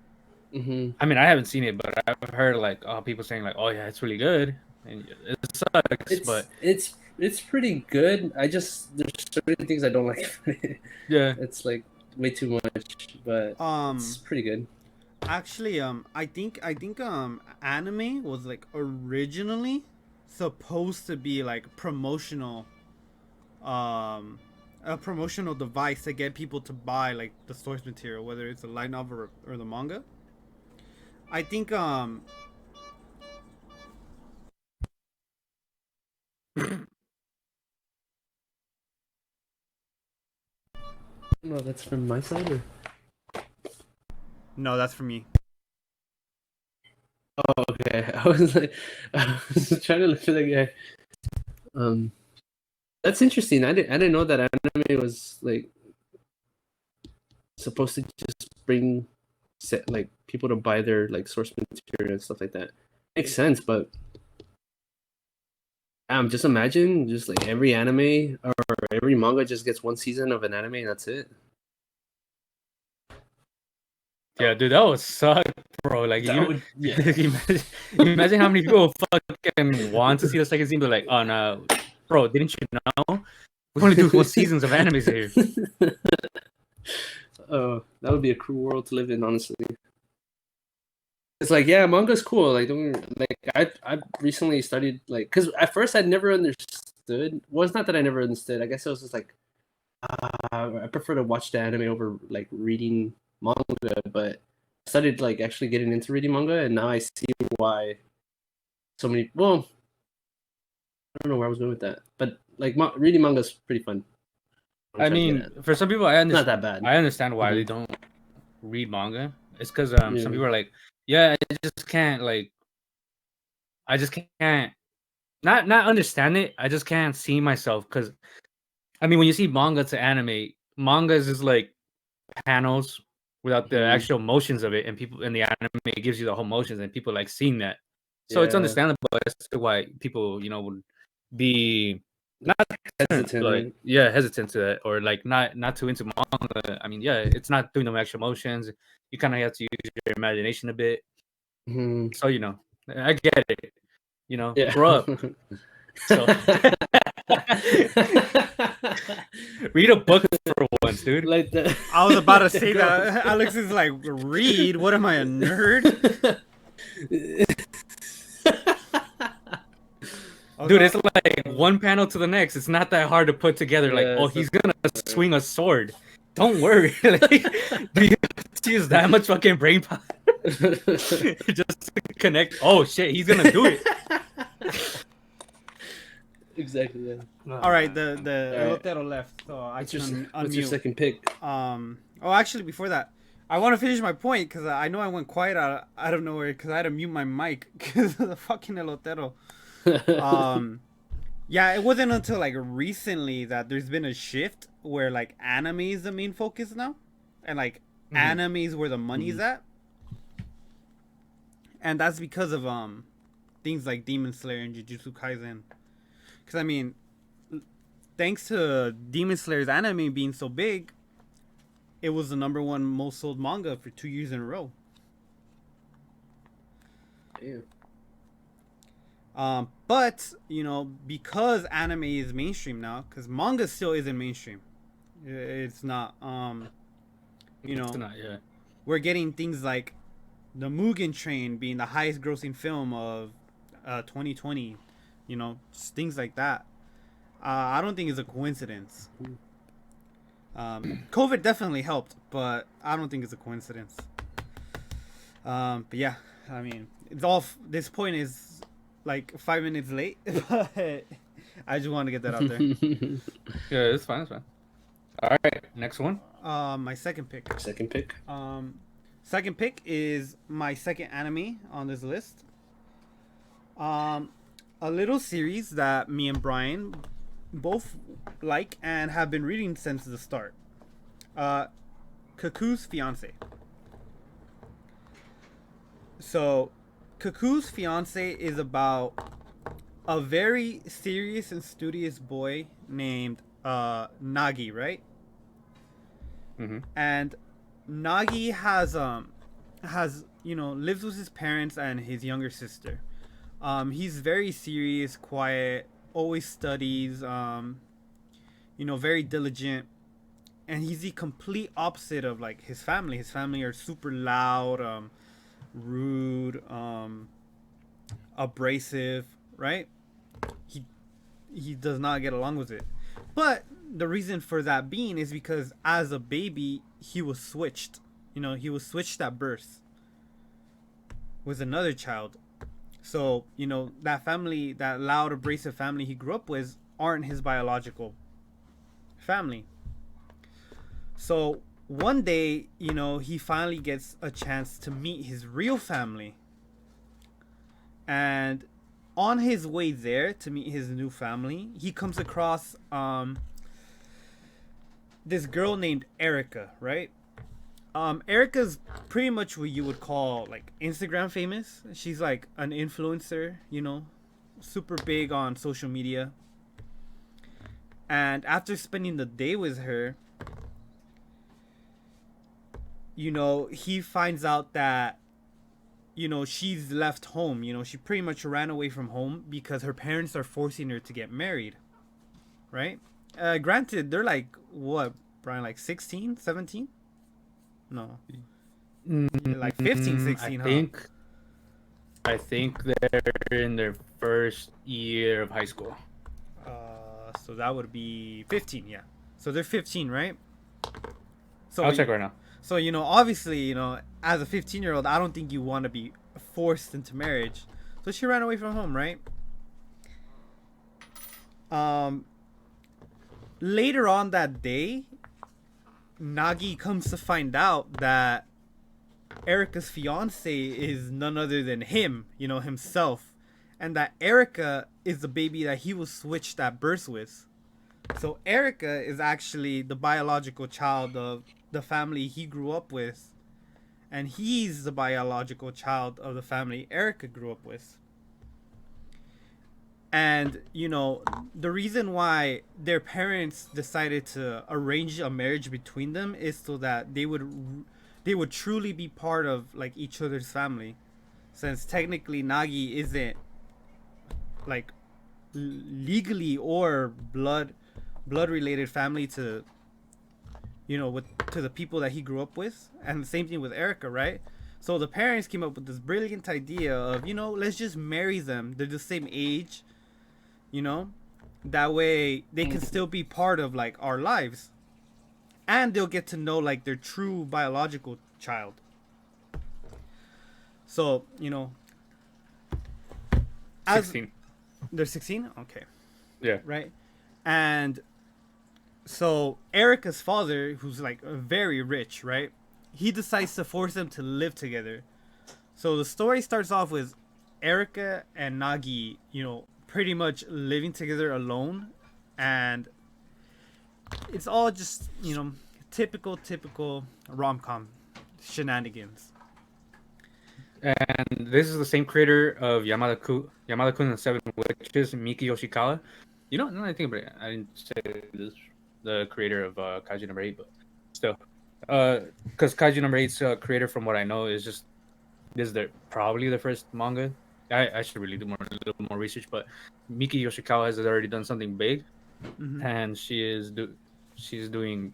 Speaker 3: Mm-hmm.
Speaker 2: I mean, I haven't seen it, but I've heard like people saying like, oh yeah, it's really good, and it sucks, but
Speaker 3: It's pretty good. I just there's certain things I don't like.
Speaker 2: yeah.
Speaker 3: It's like way too much, but it's pretty good.
Speaker 1: Actually, I think anime was like originally supposed to be like a promotional device to get people to buy like the source material, whether it's a light novel or the manga. I think
Speaker 3: No, that's from my side. Or...
Speaker 1: no, that's for me.
Speaker 3: Oh, okay. I was like, I was trying to look for the guy. That's interesting. I didn't know that anime was like supposed to just bring set like people to buy their like source material and stuff like that. Makes sense, but just imagine just like every anime or every manga just gets one season of an anime and that's it.
Speaker 2: Yeah, dude, that would suck, bro. Like,
Speaker 3: That
Speaker 2: you,
Speaker 3: would- yeah.
Speaker 2: imagine how many people fucking want to see the second season, but like, oh no, bro, didn't you know? We only do 4 seasons of animes here.
Speaker 3: That would be a cruel world to live in, honestly. It's like, yeah, manga's cool. Like, I recently studied like, cause at first I'd never understood. Well, it's not that I never understood. I guess it was just like, I prefer to watch the anime over like reading manga. But I started like actually getting into reading manga, and now I see why so many. Well, I don't know where I was going with that, but like reading manga is pretty fun. I'm
Speaker 2: I
Speaker 3: trying to get
Speaker 2: mean,
Speaker 3: at.
Speaker 2: for some people, I
Speaker 3: It's not
Speaker 2: understand.
Speaker 3: that bad.
Speaker 2: I understand why
Speaker 3: Mhm.
Speaker 2: they don't read manga. It's because
Speaker 3: Yeah.
Speaker 2: some people are like, yeah, I just can't like, I just can't not understand it. I just can't see myself because I mean, when you see manga to anime, manga is just like panels without the
Speaker 3: Mhm.
Speaker 2: actual motions of it, and people in the anime it gives you the whole motions, and people like seeing that. So it's
Speaker 3: Yeah.
Speaker 2: understandable as to why people, would be not
Speaker 3: Hesitant,
Speaker 2: like
Speaker 3: right?
Speaker 2: yeah hesitant to it or like not too into manga. I mean, yeah, it's not doing the actual motions. You kind of have to use your imagination a bit.
Speaker 3: Mhm.
Speaker 2: So I get it.
Speaker 3: Yeah.
Speaker 2: Grow up. So read a book for once, dude.
Speaker 3: Like the...
Speaker 1: I was about to say that. Alex is like, read? What am I, a nerd?
Speaker 2: Dude, it's like one panel to the next. It's not that hard to put together. Like,
Speaker 3: Yeah,
Speaker 2: oh,
Speaker 3: it's
Speaker 2: he's gonna swing a sword. Don't worry. Like, do you have to use that much fucking brain power just to connect? Oh shit, he's gonna do it.
Speaker 3: Exactly. Yeah.
Speaker 1: All right, the
Speaker 3: All right.
Speaker 1: Elotero left, so I
Speaker 3: What's your,
Speaker 1: can
Speaker 3: what's your
Speaker 1: unmute.
Speaker 3: second pick?
Speaker 1: Oh, actually, before that, I want to finish my point because I know I went quiet out of nowhere because I had to mute my mic because of the fucking Elotero. Yeah, it wasn't until like recently that there's been a shift where like anime is the main focus now, and like anime is where the money's at, and that's because of things like Demon Slayer and Jujutsu Kaisen. Because I mean, thanks to Demon Slayer's anime being so big, it was the #1 most sold manga for 2 years in a row.
Speaker 3: Damn.
Speaker 1: But because anime is mainstream now, because manga still isn't mainstream, it's not.
Speaker 2: It's not, yeah.
Speaker 1: We're getting things like the Mugen Train being the highest grossing film of 2020. Just things like that. I don't think it's a coincidence. COVID definitely helped, but I don't think it's a coincidence. But yeah, I mean, it's all. This point is like 5 minutes late, but I just want to get that out there.
Speaker 2: Yeah, it's fine. It's fine. All right, next one.
Speaker 1: My second pick.
Speaker 3: Second pick.
Speaker 1: Second pick is my second anime on this list. A little series that me and Brian both like and have been reading since the start. Cuckoo's Fiance. So, Cuckoo's Fiance is about a very serious and studious boy named Nagi, right?
Speaker 2: Mm-hmm.
Speaker 1: And Nagi has lives with his parents and his younger sister. He's very serious, quiet, always studies, very diligent, and he's the complete opposite of like his family. His family are super loud, rude, abrasive, right? He does not get along with it. But the reason for that being is because as a baby he was switched. He was switched at birth with another child. So, that family, that loud, abrasive family he grew up with, aren't his biological family. So, one day, he finally gets a chance to meet his real family. And on his way there to meet his new family, he comes across this girl named Erica, right? Erica's pretty much what you would call like Instagram famous. She's like an influencer, super big on social media. And after spending the day with her, he finds out that, she's left home. She pretty much ran away from home because her parents are forcing her to get married, right? Granted, they're like, what, Brian, like 16, 17? No. Like 15, 16,
Speaker 2: I think they're in their first year of high school.
Speaker 1: So that would be 15, yeah. So they're 15, right? So
Speaker 2: I'll check right now.
Speaker 1: So, obviously, as a 15-year-old, I don't think you want to be forced into marriage. So she ran away from home, right? Later on that day, Nagi comes to find out that Erica's fiance is none other than him, himself. And that Erica is the baby that he was switched at birth with. So Erica is actually the biological child of the family he grew up with. And he's the biological child of the family Erica grew up with. And, the reason why their parents decided to arrange a marriage between them is so that they would truly be part of, like, each other's family. Since technically Nagi isn't, like, legally or blood related family to, to the people that he grew up with. And the same thing with Erica, right? So the parents came up with this brilliant idea of, let's just marry them. They're the same age. That way they can still be part of like our lives, and they'll get to know like their true biological child. So
Speaker 2: 16.
Speaker 1: They're 16. Okay.
Speaker 2: Yeah.
Speaker 1: Right. And so Erica's father, who's like very rich, right? He decides to force them to live together. So the story starts off with Erica and Nagi, pretty much living together alone, and it's all just typical rom-com shenanigans.
Speaker 2: And this is the same creator of Yamada-kun and Seven Witches, Miki Yoshikawa. Now that I think about it, I didn't say this, the creator of Kaiju number 8, but still, because Kaiju number 8's creator, from what I know, is just this is probably their first manga. I should really do a little more research, but Miki Yoshikawa has already done something big, and she's doing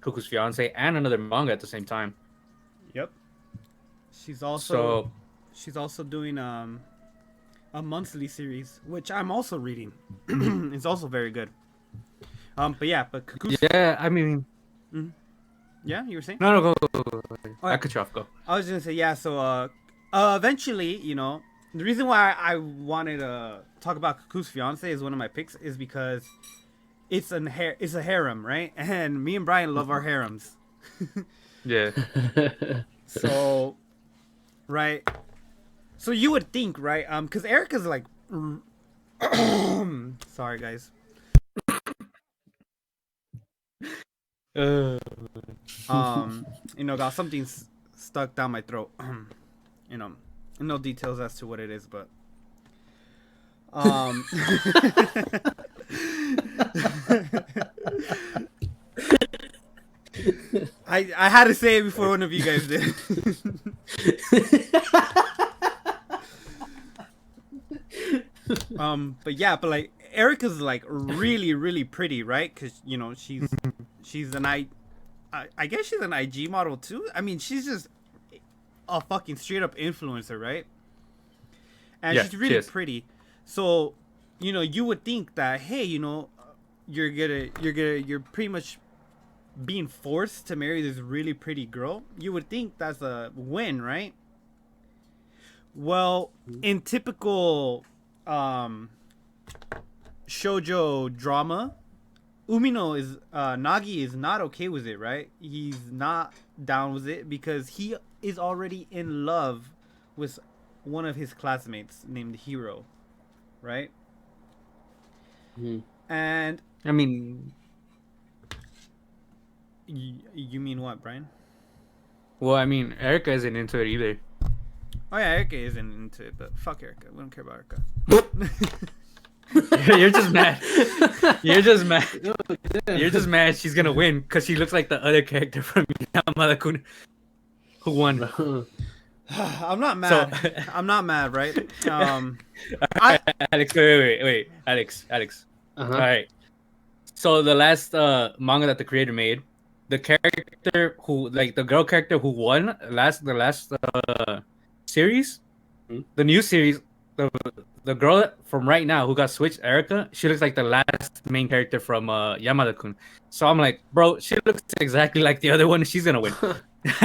Speaker 2: Cuckoo's Fiance and another manga at the same time.
Speaker 1: Yep. She's also doing a monthly series, which I'm also reading. It's also very good. But Cuckoo's...
Speaker 2: Yeah, I mean,
Speaker 1: yeah, you were saying?
Speaker 2: no, go.
Speaker 1: I
Speaker 2: cut you off. Go.
Speaker 1: I was gonna say, yeah. So eventually, the reason why I wanted to talk about Cuckoo's Fiance is one of my picks is because it's a harem, right? And me and Brian love our harems.
Speaker 2: Yeah.
Speaker 1: So, right. So you would think, right? Because Erica's like, sorry guys.
Speaker 2: Uh,
Speaker 1: Got something stuck down my throat. No details as to what it is, but I had to say it before one of you guys did. But like Erica's like really really pretty, right? Because she's I guess she's an IG model too. I mean, she's just a fucking straight up influencer, right? And
Speaker 2: Yeah,
Speaker 1: she's
Speaker 2: she
Speaker 1: really
Speaker 2: is.
Speaker 1: pretty. So, you would think that, hey, you're pretty much being forced to marry this really pretty girl. You would think that's a win, right? Well, in typical shoujo drama, Nagi is not okay with it, right? He's not down with it because he is already in love with one of his classmates named Hiro, right?
Speaker 4: Mhm.
Speaker 1: And
Speaker 2: I mean,
Speaker 1: you mean what, Brian?
Speaker 2: well, I mean, Erica isn't into it either.
Speaker 1: Oh yeah, Erica isn't into it, but fuck Erica. We don't care about Erica.
Speaker 2: You're just mad. You're just mad. You're just mad she's gonna win because she looks like the other character from Yamada-kun who won.
Speaker 1: I'm not mad.
Speaker 2: So-
Speaker 1: I'm not mad, right?
Speaker 2: Alex, wait, Alex.
Speaker 4: Uh-huh.
Speaker 2: All right. So the last manga that the creator made, the character who, like the girl character who won the last series, the new series, the girl from right now who got switched, Erica, she looks like the last main character from Yamada-kun. So I'm like, bro, she looks exactly like the other one. She's gonna win.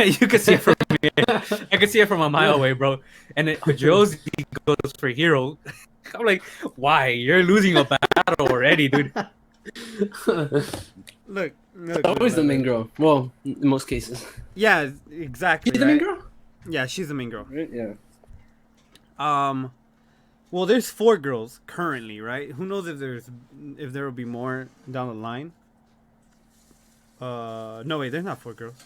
Speaker 2: You can see it from here. I can see it from a mile away, bro. And then Josie goes for Hero. I'm like, why? You're losing a battle already, dude.
Speaker 1: Look,
Speaker 4: Always the main girl. Well, in most cases.
Speaker 1: Yeah, exactly.
Speaker 4: She's the main
Speaker 1: right?
Speaker 4: girl?
Speaker 1: Yeah, she's the main girl.
Speaker 3: Right? Yeah.
Speaker 1: Well, there's 4 girls currently, right? Who knows if there will be more down the line? No wait, there's not 4 girls.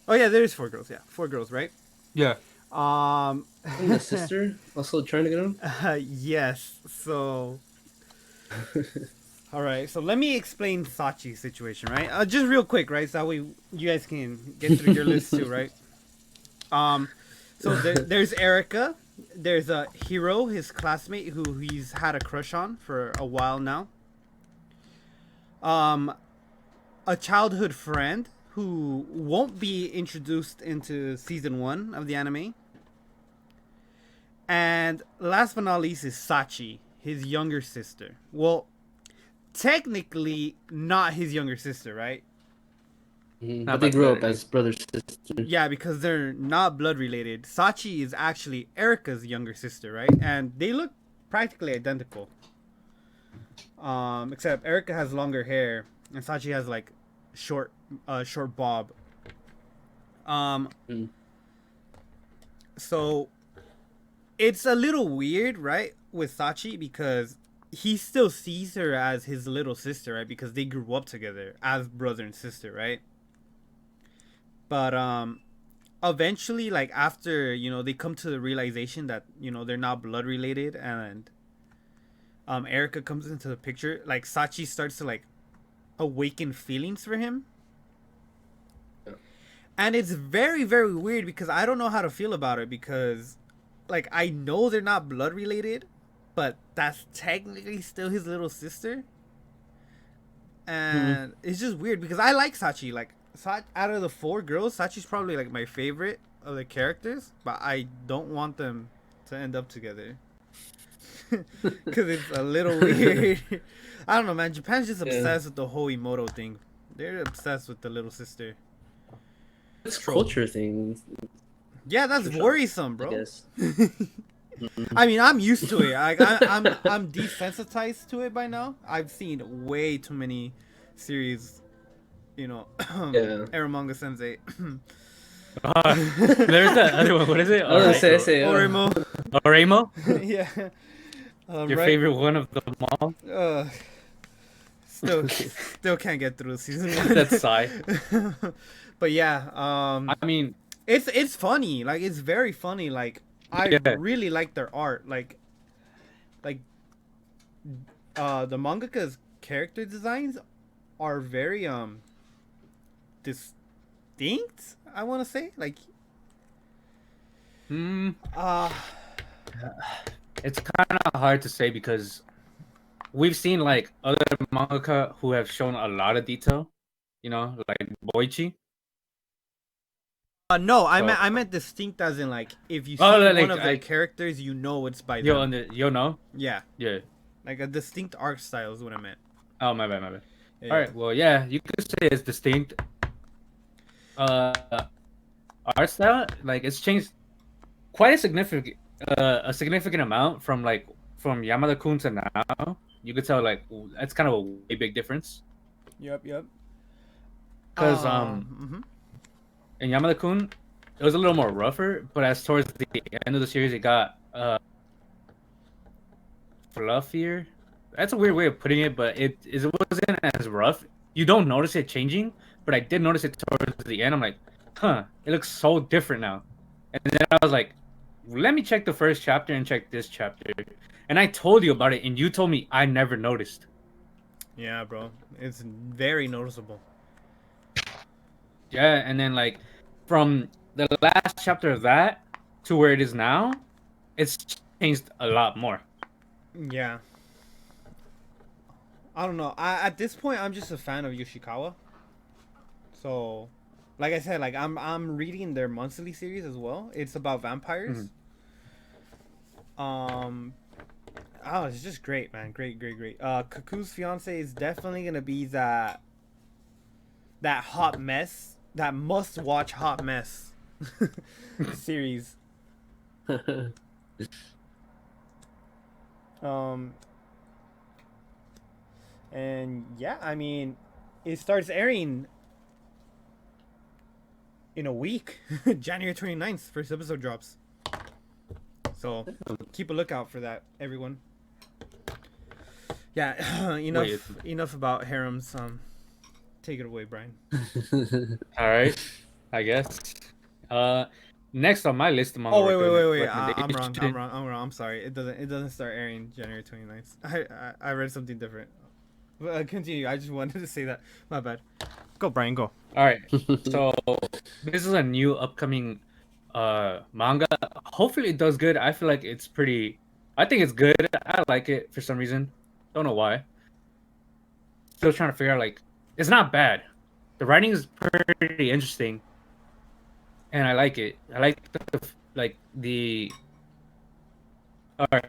Speaker 1: Oh yeah, there's 4 girls. Yeah, 4 girls, right?
Speaker 2: Yeah.
Speaker 4: And the sister also trying to get him?
Speaker 1: Yes. So, all right. So let me explain Sachi's situation, right? Just real quick, right? So that way you guys can get through your list too, right? So there's Erica. There's a Hiro, his classmate, who he's had a crush on for a while now. A childhood friend who won't be introduced into season 1 of the anime. And last but not least is Sachi, his younger sister. Well, technically not his younger sister, right?
Speaker 4: But they grew up as brother sister.
Speaker 1: Yeah, because they're not blood related. Sachi is actually Erica's younger sister, right? And they look practically identical. Except Erica has longer hair and Sachi has like short bob. So it's a little weird, right, with Sachi because he still sees her as his little sister, right? Because they grew up together as brother and sister, right? But eventually, like after they come to the realization that they're not blood related, and Erica comes into the picture, like Sachi starts to like awaken feelings for him. And it's very, very weird because I don't know how to feel about it because, like, I know they're not blood related, but that's technically still his little sister. And it's just weird because I like Sachi. Like, out of the 4 girls, Sachi's probably, like, my favorite of the characters, but I don't want them to end up together. Because it's a little weird. I don't know, man. Japan's just obsessed with the whole Emoto thing. They're obsessed with the little sister.
Speaker 4: It's culture thing.
Speaker 1: Yeah, that's
Speaker 4: For sure,
Speaker 1: worrisome,
Speaker 4: I
Speaker 1: bro.
Speaker 4: guess.
Speaker 1: I mean, I'm used to it. I'm desensitized to it by now. I've seen way too many series, you know,
Speaker 3: Yeah.
Speaker 1: Eromanga Sensei,
Speaker 2: There's that other one. What is it?
Speaker 3: I was gonna say,
Speaker 1: Oremo.
Speaker 2: Oremo?
Speaker 1: Yeah.
Speaker 2: Your
Speaker 1: Right.
Speaker 2: favorite one of them all?
Speaker 1: Still can't get through season one.
Speaker 2: That's sigh.
Speaker 1: But yeah,
Speaker 2: I mean,
Speaker 1: it's funny. Like it's very funny. Like I
Speaker 2: Yeah.
Speaker 1: really like their art. Like the mangaka's character designs are very distinct. I want to say like
Speaker 2: hmm,
Speaker 1: uh
Speaker 2: it's kind of hard to say because we've seen like other mangaka who have shown a lot of detail. You know, like Boichi.
Speaker 1: no, I
Speaker 2: So-
Speaker 1: meant distinct as in like if you see
Speaker 2: Oh, like,
Speaker 1: one of their characters, you know it's by them.
Speaker 2: Yo, no,
Speaker 1: Yeah,
Speaker 2: yeah.
Speaker 1: like a distinct art style is what I meant.
Speaker 2: Oh, my bad.
Speaker 1: Yeah.
Speaker 2: All right, well, yeah, you could say it's distinct. Art style, like it's changed quite a significant amount from Yamada-kun to now. You could tell like that's kind of a way big difference.
Speaker 1: Yep.
Speaker 2: Because
Speaker 1: mhm.
Speaker 2: in Yamada-kun, it was a little more rougher, but as towards the end of the series, it got fluffier. That's a weird way of putting it, but it wasn't as rough. You don't notice it changing, but I did notice it towards the end. I'm like, huh, it looks so different now. And then I was like, let me check the first chapter and check this chapter. And I told you about it, and you told me I never noticed.
Speaker 1: Yeah, bro, it's very noticeable.
Speaker 2: Yeah, and then like from the last chapter of that to where it is now, it's changed a lot more.
Speaker 1: Yeah. I don't know. At this point, I'm just a fan of Yoshikawa. So, like I said, like I'm reading their monthly series as well. It's about vampires. Oh, it's just great, man. Great. Kaku's fiance is definitely gonna be that hot mess, that must-watch hot mess series. And yeah, I mean, it starts airing in a week. January 29th, first episode drops. So keep a lookout for that, everyone. Yeah, enough about harems. Take it away, Brian.
Speaker 2: All right, I guess. Next on my list of manga.
Speaker 1: Oh wait. I'm
Speaker 2: recommendation-
Speaker 1: wrong. I'm sorry. It doesn't start airing January 29th. I read something different. Continue. I just wanted to say that. My bad. Go, Brian. Go.
Speaker 2: All right, so this is a new upcoming manga. Hopefully, it does good. I feel like it's pretty. I think it's good. I like it for some reason. Don't know why. Still trying to figure out. Like, it's not bad. The writing is pretty interesting, and I like it. I like the. All right.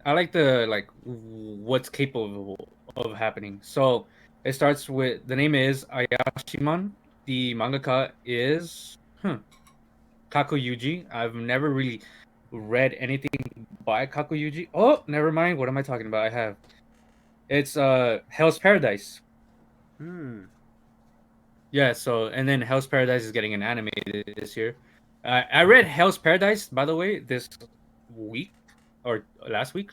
Speaker 2: I like what's capable of happening. So it starts with the name is Ayashimon. The mangaka is Kaku Yuji. I've never really read anything by Kaku Yuji. Oh, never mind. What am I talking about? It's Hell's Paradise. Yeah, so and then Hell's Paradise is getting an anime this year. I read Hell's Paradise, by the way, this week or last week.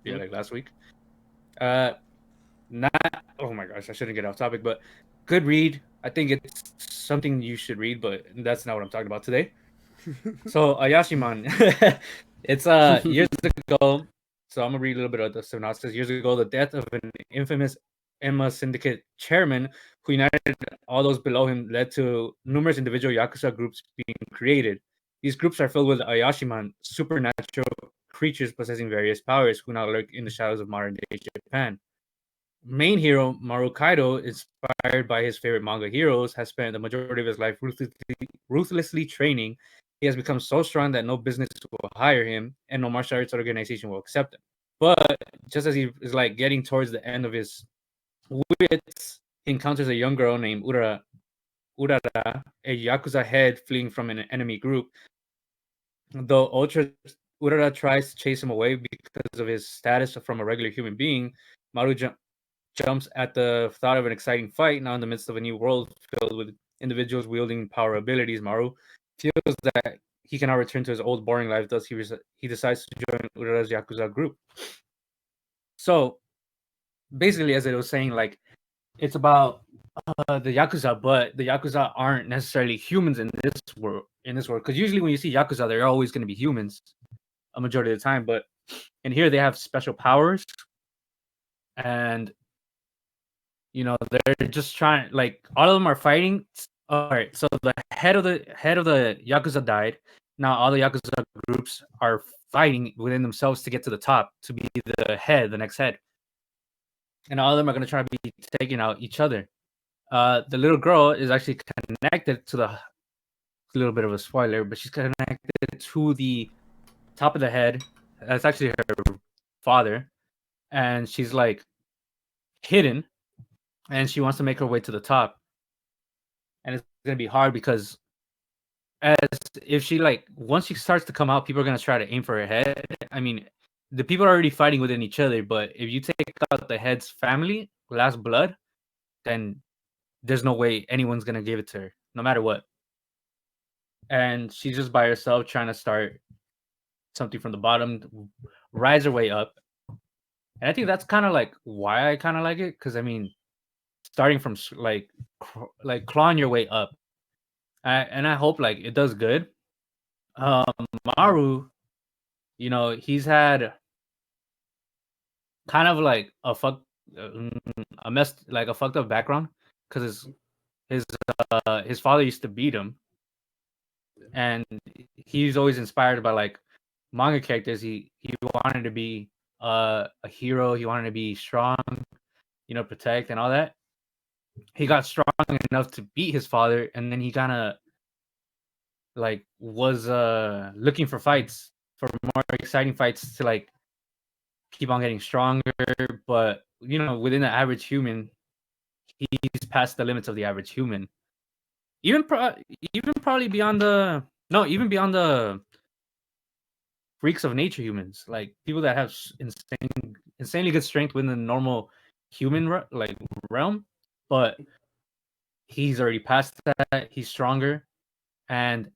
Speaker 2: Yeah, like last week. Not. Oh my gosh, I shouldn't get off topic, but good read. I think it's something you should read, but that's not what I'm talking about today. So Ayashimon, it's years ago. So I'm gonna read a little bit of the synopsis. Years ago, the death of an infamous Emma Syndicate chairman who united all those below him led to numerous individual Yakuza groups being created. These groups are filled with Ayashimon, supernatural creatures possessing various powers who now lurk in the shadows of modern-day Japan. Main hero Maru Kaido, inspired by his favorite manga heroes, has spent the majority of his life ruthlessly training. He has become so strong that no business will hire him and no martial arts organization will accept him. But just as he is like getting towards the end of his wits, he encounters a young girl named Urara, a Yakuza head fleeing from an enemy group. Though Ultra Urara tries to chase him away because of his status from a regular human being, Maru jumps at the thought of an exciting fight. Now, in the midst of a new world filled with individuals wielding power abilities, Maru feels that he cannot return to his old boring life. Thus, he decides to join Urara's Yakuza group. So, basically, as it was saying, like, it's about the Yakuza, but the Yakuza aren't necessarily humans in this world. Because usually when you see Yakuza, they're always going to be humans a majority of the time. But in here, they have special powers, and they're just trying. Like, all of them are fighting. All right, so the head of the Yakuza died. Now all the Yakuza groups are fighting within themselves to get to the top, to be the next head, and all of them are going to try to be taking out each other. The little girl is actually connected to a little bit of a spoiler, but she's connected to the top of the head. That's actually her father, and she's like hidden, and she wants to make her way to the top. And it's gonna be hard because if she once she starts to come out, people are gonna try to aim for her head. I mean, the people are already fighting within each other, but if you take out the head's family, last blood, then there's no way anyone's gonna give it to her, no matter what. And she's just by herself trying to start something from the bottom, rise her way up. And I think that's kind of like why I kind of like it, because I mean, starting from like clawing your way up, and I hope like it does good. Maru, he's had kind of like a fucked up background, because his father used to beat him, and he's always inspired by like manga characters. He wanted to be a hero. He wanted to be strong, protect and all that. He got strong enough to beat his father, and then he kind of like was looking for fights, for more exciting fights, to like keep on getting stronger. But within the average human, he's past the limits of the average human. Even probably beyond even beyond the freaks of nature humans, like people that have insanely good strength within the normal human realm. But he's already past that. He's stronger. And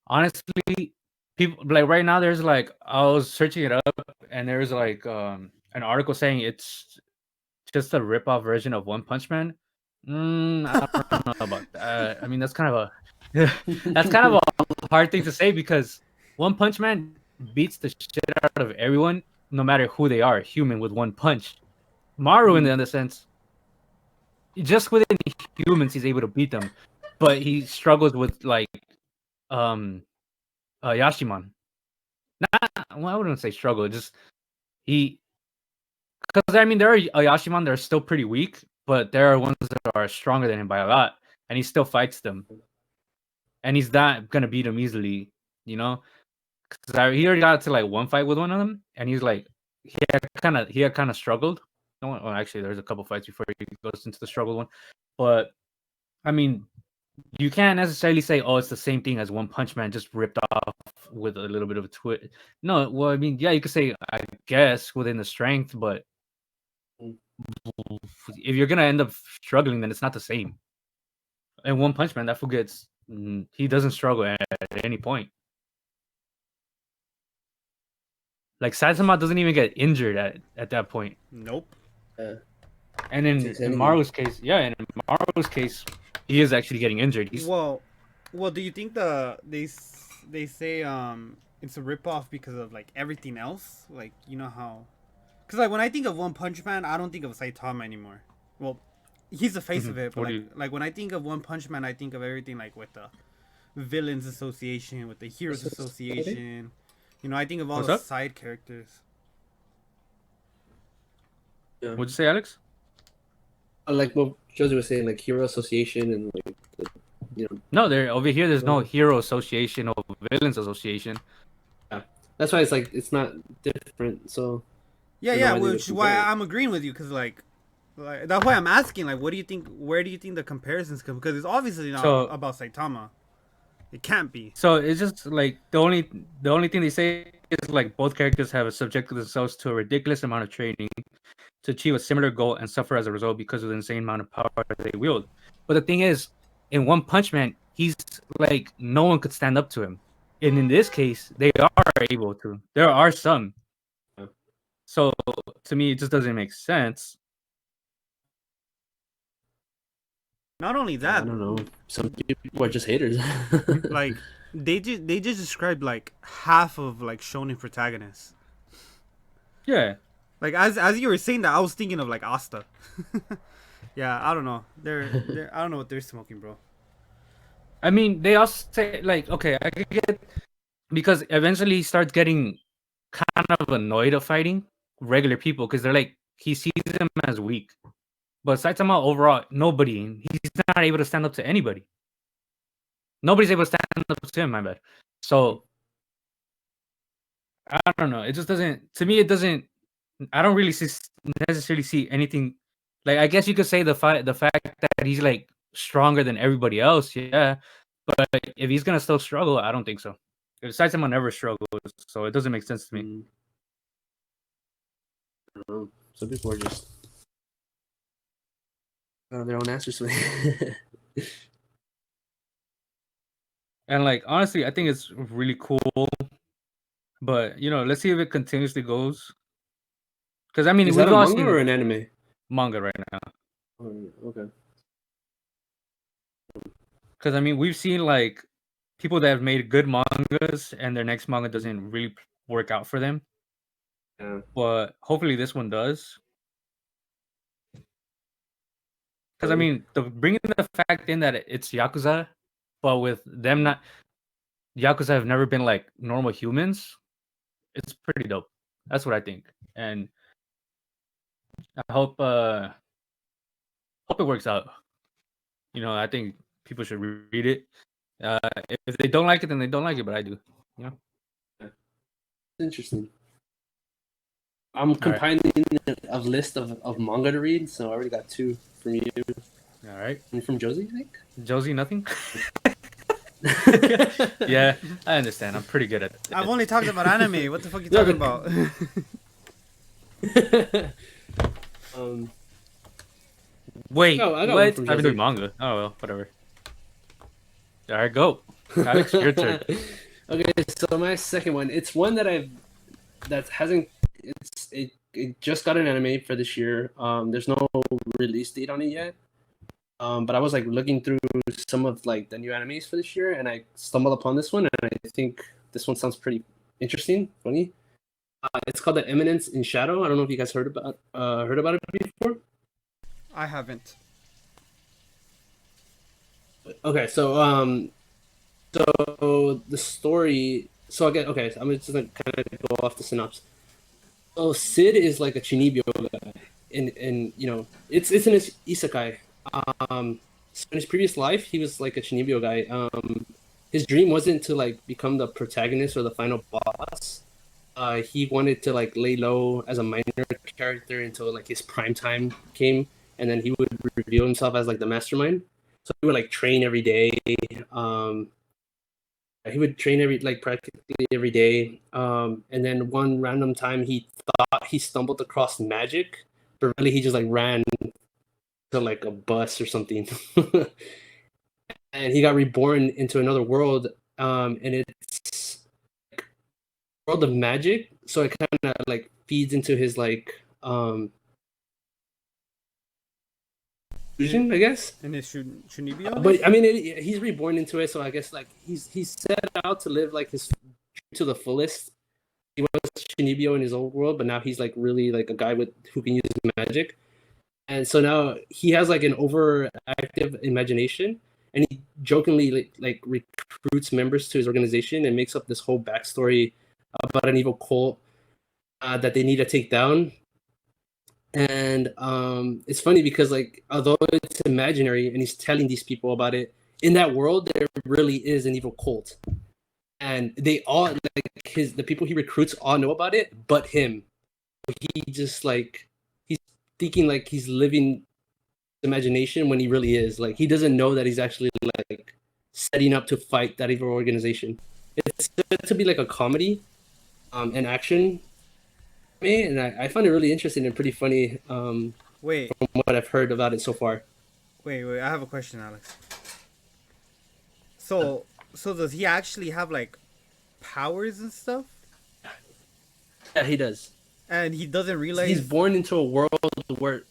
Speaker 2: honestly, people like right now, there's like, I was searching it up, and there's like an article saying it's just a rip-off version of One Punch Man. I don't know about that. I mean, that's kind of a hard thing to say, because One Punch Man beats the shit out of everyone, no matter who they are, human with one punch. Maru, in the other sense, just within humans, he's able to beat them, but he struggles with like Yashiman. Well, I wouldn't say struggle, just because I mean, there are Yashiman that are still pretty weak, but there are ones that are stronger than him by a lot, and he still fights them, and he's not gonna beat them easily, because he already got to like one fight with one of them, and he's like he had kind of struggled. Well, actually, there's a couple fights before he goes into the struggle one, but I mean, you can't necessarily say, "Oh, it's the same thing as One Punch Man, just ripped off with a little bit of a twist." No, well, I mean, yeah, you could say, I guess, within the strength, but if you're gonna end up struggling, then it's not the same. And One Punch Man, that fool he doesn't struggle at any point. Like Saitama doesn't even get injured at that point.
Speaker 1: Nope.
Speaker 2: And in Maru's case, he is actually getting injured.
Speaker 1: Well, do you think they say it's a ripoff because of like everything else? Like, how? Because like when I think of One Punch Man, I don't think of Saitama anymore. Well, he's the face of it, but like when I think of One Punch Man, I think of everything like with the Villains Association, with the Heroes Association. I think of all the side characters.
Speaker 2: Yeah. What'd you say, Alex?
Speaker 4: Like what Josie was saying, like Hero Association and like
Speaker 2: No, over here. There's no Hero Association or Villains Association.
Speaker 4: Yeah, that's why it's like it's not different. So
Speaker 1: yeah, which is why I'm agreeing with you, because like that's why I'm asking, like, what do you think? Where do you think the comparisons come? Because it's obviously not about Saitama. It can't be.
Speaker 2: So it's just like the only thing they say is like both characters have subjected themselves to a ridiculous amount of training to achieve a similar goal and suffer as a result because of the insane amount of power they wield. But the thing is, in One Punch Man, he's like no one could stand up to him, and in this case, they are able to. There are some. So to me, it just doesn't make sense.
Speaker 1: Not only
Speaker 4: I
Speaker 1: that,
Speaker 4: don't know. Some people are just haters.
Speaker 1: like they just described like half of like shonen protagonists.
Speaker 2: Yeah.
Speaker 1: Like as you were saying that, I was thinking of like Asta. Yeah, I don't know. They're I don't know what they're smoking, bro.
Speaker 2: I mean, they also say like, okay, I could get because eventually he starts getting kind of annoyed of fighting regular people because they're like he sees them as weak. But Saitama overall, he's not able to stand up to anybody. Nobody's able to stand up to him, my bad. So I don't know. It just doesn't. To me, it doesn't. I don't really necessarily see anything. Like I guess you could say the fact that he's like stronger than everybody else, yeah. But if he's gonna still struggle, I don't think so. Saitama never struggles, so it doesn't make sense to me.
Speaker 4: I don't know. Some people are just their own answers to it.
Speaker 2: And like honestly, I think it's really cool. But let's see if it continuously goes. Because I mean,
Speaker 4: Is
Speaker 2: we've
Speaker 4: that a
Speaker 2: all
Speaker 4: manga
Speaker 2: seen
Speaker 4: or an anime?
Speaker 2: manga right now.
Speaker 4: Oh, okay.
Speaker 2: Because I mean, we've seen like people that have made good mangas and their next manga doesn't really work out for them.
Speaker 4: Yeah.
Speaker 2: But hopefully this one does. Because I mean, bringing the fact in that it's Yakuza, but with them not Yakuza have never been like normal humans. It's pretty dope. That's what I think, and I hope it works out. I think people should read it. If they don't like it, then they don't like it, but I do.
Speaker 4: Interesting. I'm compiling a list of manga to read, so I already got 2 from you.
Speaker 2: All right.
Speaker 4: And from Josie, I think.
Speaker 2: Josie, nothing. Yeah, I understand. I'm pretty good at it.
Speaker 1: I've only talked about anime. What the fuck are you talking about?
Speaker 2: Wait,
Speaker 4: No, I got
Speaker 2: what?
Speaker 4: one from
Speaker 2: I've been
Speaker 4: Josie.
Speaker 2: doing manga. Oh well, whatever. All right, go. Alex, your turn.
Speaker 4: Okay, so my second one, it's one that it just got an anime for this year. There's no release date on it yet. But I was like looking through some of like the new animes for this year, and I stumbled upon this one, and I think this one sounds pretty interesting, funny. It's called The Eminence in Shadow. I don't know if you guys heard about it before.
Speaker 1: I haven't.
Speaker 4: Okay, so the story. So again, okay, so I'm just gonna kind of go off the synopsis. So Sid is like a Chinibyo guy, and it's an isekai. So in his previous life, he was like a Chinibyo guy. His dream wasn't to like become the protagonist or the final boss. He wanted to like lay low as a minor character until like his prime time came, and then he would reveal himself as like the mastermind. So he would like train every day. He would train practically every day. And then one random time he thought he stumbled across magic, but really he just like ran to like a bus or something. And he got reborn into another world. And it's like world of magic. So it kind of like feeds into his like vision, I guess.
Speaker 1: And it's Shunibyo?
Speaker 4: But I mean, he's reborn into it, so I guess like he's set out to live like his to the fullest. He was Shinibyo in his old world, but now he's like really like a guy who can use magic, and so now he has like an overactive imagination, and he jokingly like recruits members to his organization and makes up this whole backstory about an evil cult that they need to take down. And it's funny because like although it's imaginary and he's telling these people about it, in that world there really is an evil cult, and they all like the people he recruits all know about it but him. He just like he's thinking like he's living imagination when he really is like he doesn't know that he's actually like setting up to fight that evil organization. It's meant to be like a comedy, and action, and I find it really interesting and pretty funny.
Speaker 1: Wait,
Speaker 4: From what I've heard about it so far.
Speaker 1: wait. I have a question, Alex. So, does he actually have like powers and stuff?
Speaker 4: Yeah, he does.
Speaker 1: And he doesn't realize.
Speaker 4: He's born into a world where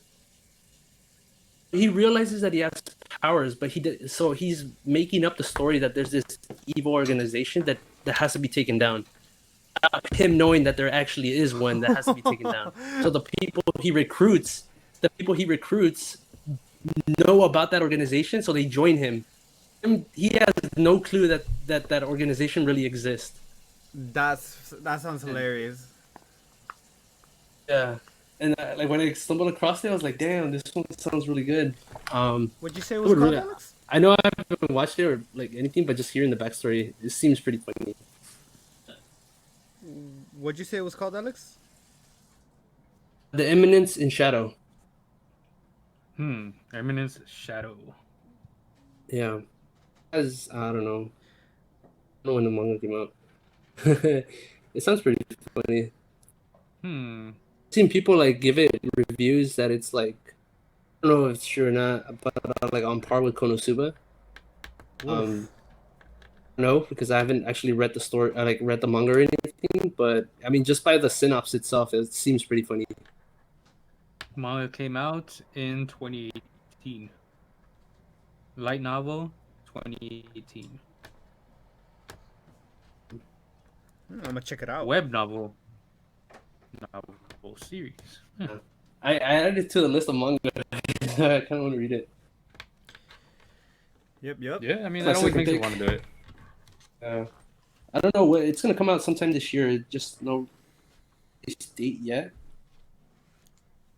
Speaker 4: he realizes that he has powers, but so he's making up the story that there's this evil organization that has to be taken down. Him knowing that there actually is one that has to be taken down. So the people he recruits know about that organization, so they join him. He has no clue that organization really exists.
Speaker 1: That sounds hilarious.
Speaker 4: Yeah, and like when I stumbled across it, I was like, "Damn, this one sounds really good."
Speaker 1: What'd you say it was called,
Speaker 4: really-
Speaker 1: Alex?
Speaker 4: I know I haven't watched it or like anything, but just hearing the backstory, it seems pretty funny.
Speaker 1: What'd you say it was called, Alex?
Speaker 4: The Eminence in Shadow.
Speaker 2: Eminence Shadow.
Speaker 4: Yeah, as I don't know when the manga came out. It sounds pretty funny. I've seen people like give it reviews that it's like, I don't know if it's true or not, but like on par with Konosuba. No, because I haven't actually read the story, I like read the manga or anything. But I mean, just by the synopsis itself, it seems pretty funny.
Speaker 2: Manga came out in 2018. Light novel, 2018.
Speaker 1: I'm gonna check it out.
Speaker 2: Web novel series.
Speaker 4: I added it to the list of manga. I kind of want to read it.
Speaker 1: Yep.
Speaker 2: Yeah, I mean,
Speaker 4: My
Speaker 2: that always
Speaker 4: second
Speaker 2: makes me
Speaker 4: pick.
Speaker 2: want to do it.
Speaker 4: I don't know what it's gonna come out sometime this year. Just no date yet.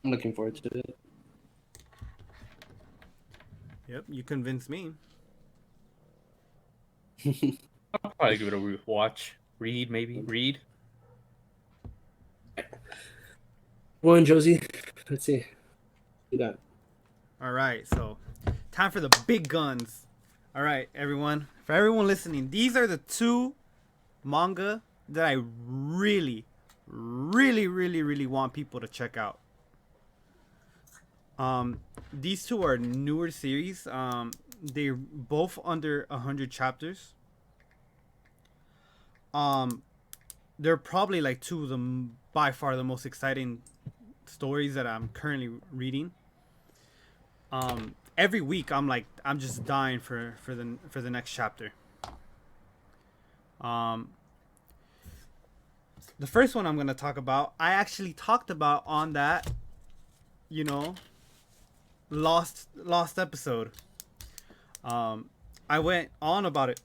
Speaker 4: I'm looking forward to it.
Speaker 1: Yep. You convinced me.
Speaker 2: I'll probably give it a watch. Read.
Speaker 4: Go on, Josie. Let's see. You got.
Speaker 1: All right. So, time for the big guns. All right, everyone. For everyone listening, these are the two manga that I really want people to check out. These two are newer series. They're both under 100 chapters. They're probably like two of them by far the most exciting stories that I'm currently reading. Every week I'm just dying for the next chapter. The first one I'm gonna talk about, I actually talked about on that, lost episode. I went on about it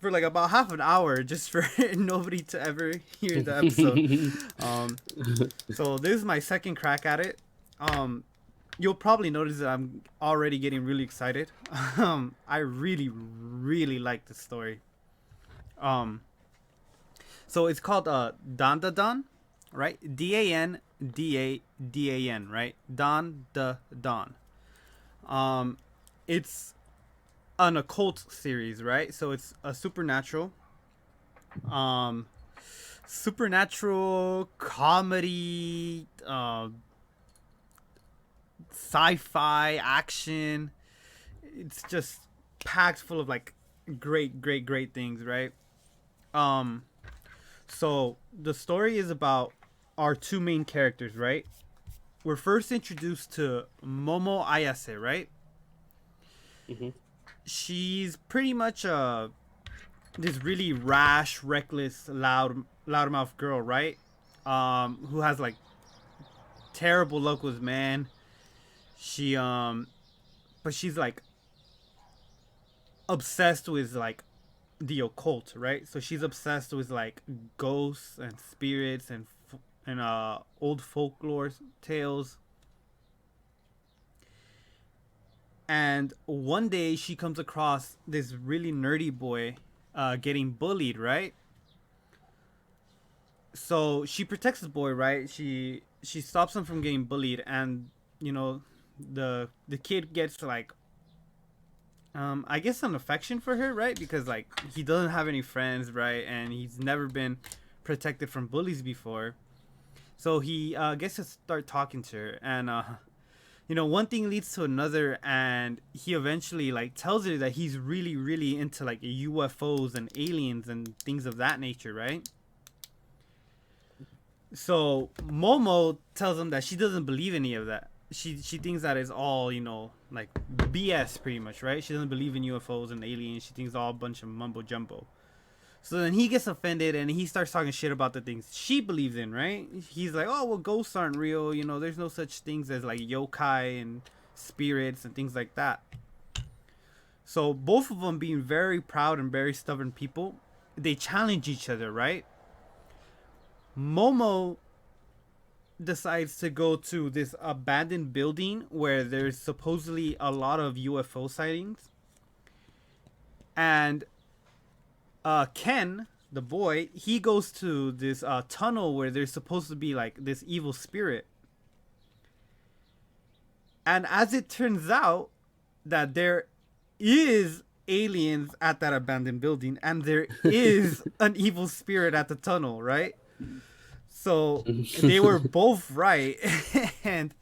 Speaker 1: for like about half an hour just for nobody to ever hear the episode. So this is my second crack at it. You'll probably notice that I'm already getting really excited. I really like this story. So it's called Dandadan, right? Dan, right? Dan. It's an occult series, right? So it's a supernatural comedy, sci-fi action. It's just packed full of like great things, right? So the story is about our two main characters, right? We're first introduced to Momo Ayase, right? She's pretty much this really rash, reckless, loudmouth girl, right? Who has like terrible luck with man. She but she's like obsessed with like the occult, right? So she's obsessed with like ghosts and spirits and old folklore tales. And one day she comes across this really nerdy boy getting bullied, right? So she protects the boy, right? She stops him from getting bullied, and the kid gets like I guess an affection for her, right? Because like he doesn't have any friends, right? And he's never been protected from bullies before. So he gets to start talking to her, and one thing leads to another, and he eventually like tells her that he's really, really into like UFOs and aliens and things of that nature, right? So Momo tells him that she doesn't believe any of that. She thinks that it's all like BS pretty much, right? She doesn't believe in UFOs and aliens. She thinks it's all a bunch of mumbo jumbo. So then he gets offended and he starts talking shit about the things she believes in, right? He's like, oh, well, ghosts aren't real. There's no such things as like yokai and spirits and things like that. So both of them being very proud and very stubborn people, they challenge each other, right? Momo decides to go to this abandoned building where there's supposedly a lot of UFO sightings. And Ken, the boy, he goes to this tunnel where there's supposed to be like this evil spirit. And as it turns out that there is aliens at that abandoned building and there is an evil spirit at the tunnel, right? So they were both right. And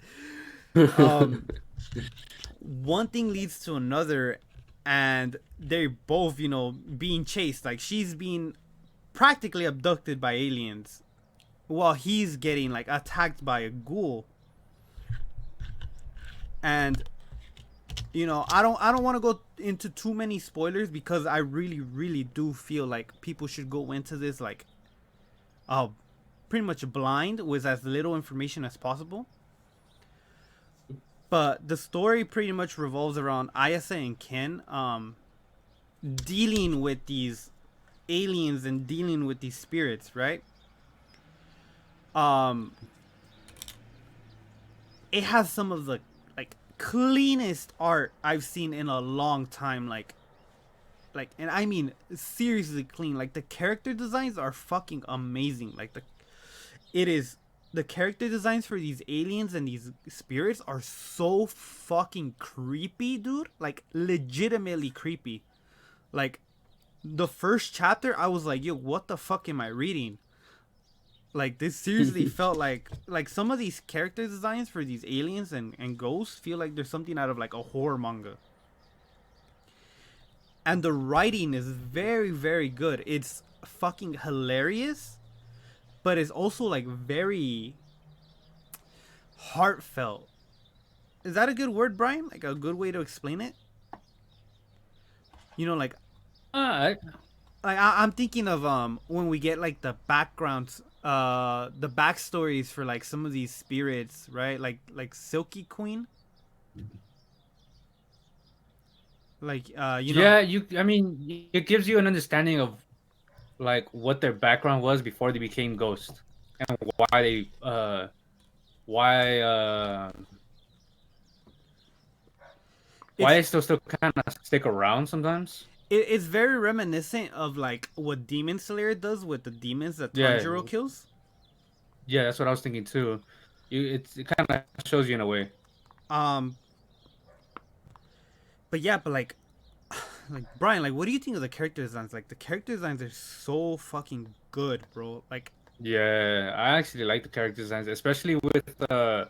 Speaker 1: one thing leads to another, and they're both, being chased. Like she's being practically abducted by aliens while he's getting like attacked by a ghoul. And I don't want to go into too many spoilers because I really, really do feel like people should go into this like pretty much blind with as little information as possible. But the story pretty much revolves around Ayase and Ken dealing with these aliens and dealing with these spirits, right? It has some of the like cleanest art I've seen in a long time, like and I mean seriously clean. Like the character designs are fucking amazing. Like the character designs for these aliens and these spirits are so fucking creepy, dude. Like legitimately creepy. Like the first chapter I was like, yo, what the fuck am I reading? Like this seriously felt like some of these character designs for these aliens and ghosts feel like there's something out of like a horror manga. And the writing is very, very good. It's fucking hilarious, but it's also like very heartfelt. Is that a good word, Brian? Like a good way to explain it? Like I'm thinking of when we get like the backgrounds, the backstories for like some of these spirits, right? Like Silky Queen. Like
Speaker 2: Yeah, I mean, it gives you an understanding of like what their background was before they became ghosts and why they why they still kind of stick around sometimes.
Speaker 1: It's very reminiscent of like what Demon Slayer does with the demons that Tanjiro kills.
Speaker 2: Yeah, that's what I was thinking too. It kind of shows you in a way.
Speaker 1: But yeah, but like Brian, like, what do you think of the character designs? Like, the character designs are so fucking good, bro. Like,
Speaker 2: yeah, I actually like the character designs, especially with I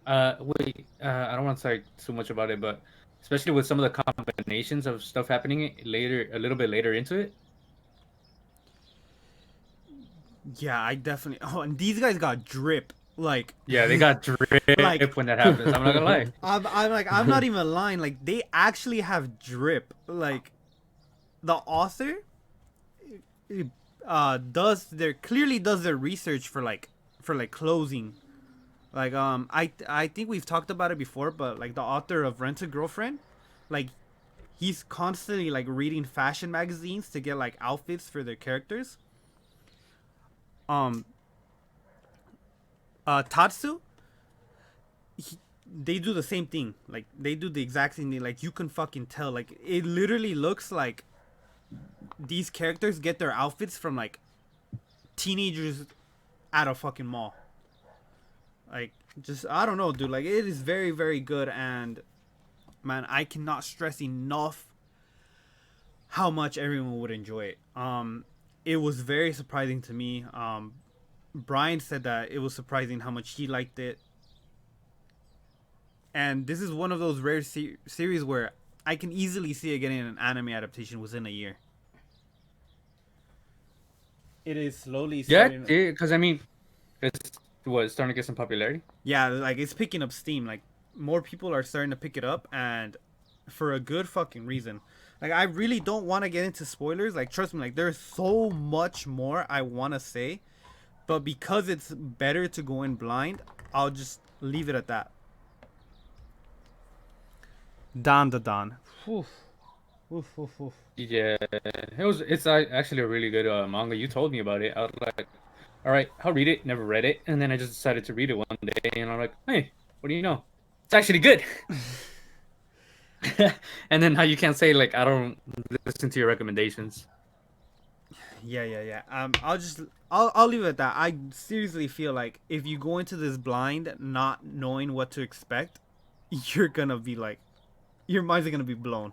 Speaker 2: don't want to say too much about it, but especially with some of the combinations of stuff happening later, a little bit later into it.
Speaker 1: Yeah, I definitely. Oh, and these guys got drip. Like,
Speaker 2: yeah, they got drip like, when that happens. I'm not gonna lie.
Speaker 1: I'm not even lying. Like, they actually have drip. Like, the author clearly does their research for closing. Like, I think we've talked about it before, but like the author of Rent a Girlfriend, like, he's constantly like reading fashion magazines to get like outfits for their characters. Tatsu, they do the same thing. Like, they do the exact same thing. Like, you can fucking tell. Like, it literally looks like these characters get their outfits from like teenagers at a fucking mall. Like, just, I don't know, dude. Like, it is very, very good. And man, I cannot stress enough how much everyone would enjoy it. It was very surprising to me. Brian said that it was surprising how much he liked it. And this is one of those rare series where I can easily see it getting an anime adaptation within a year. It is slowly starting.
Speaker 2: Yeah, because I mean, it's starting to get some popularity.
Speaker 1: Yeah, like it's picking up steam. Like more people are starting to pick it up, and for a good fucking reason. Like I really don't want to get into spoilers. Like trust me, like there's so much more I want to say, but because it's better to go in blind, I'll just leave it at that. Dan the Dan. Oof. Oof, oof, oof.
Speaker 2: Yeah, it's actually a really good manga. You told me about it. I was like, all right, I'll read it. Never read it, and then I just decided to read it one day, and I'm like, hey, what do you know? It's actually good. And then how you can't say like I don't listen to your recommendations.
Speaker 1: Yeah. I'll leave it at that. I seriously feel like if you go into this blind, not knowing what to expect, you're gonna be like, your mind's gonna be blown.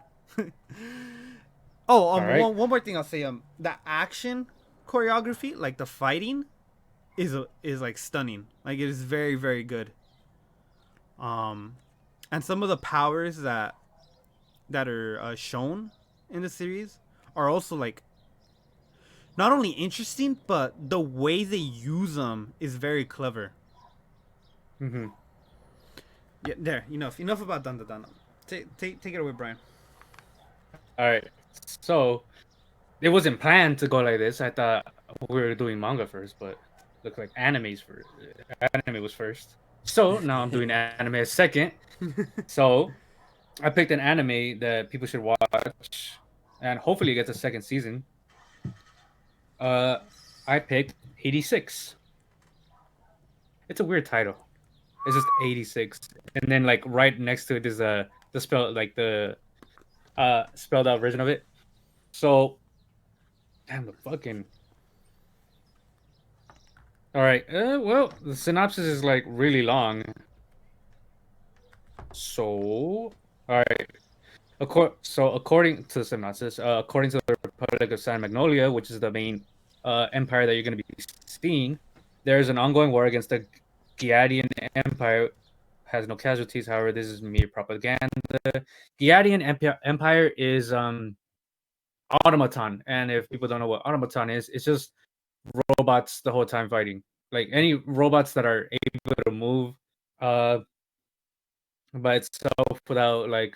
Speaker 1: Oh,
Speaker 2: Right.
Speaker 1: one more thing I'll say. The action choreography, like the fighting, is like stunning. Like it is very very good. And some of the powers that are shown in the series are also like not only interesting, but the way they use them is very clever.
Speaker 2: Mm-hmm.
Speaker 1: Yeah, there. Enough about Dan the Dan. Take it away, Brian.
Speaker 2: All right. So it wasn't planned to go like this. I thought we were doing manga first, but looked like animes first. Anime was first. So now I'm doing anime second. So I picked an anime that people should watch, and hopefully get the second season. I picked 86. It's a weird title. It's just 86, and then like right next to it is the spell like the spelled out version of it. So, damn the fucking. All right. Well, the synopsis is like really long. So, all right. According to the synopsis, according to the Republic of San Magnolia, which is the main empire that you're going to be seeing, there's an ongoing war against the Giadian Empire. Has no casualties. However, this is mere propaganda. Giadian Empire is automaton, and if people don't know what automaton is, it's just robots the whole time fighting. Like any robots that are able to move uh by itself without like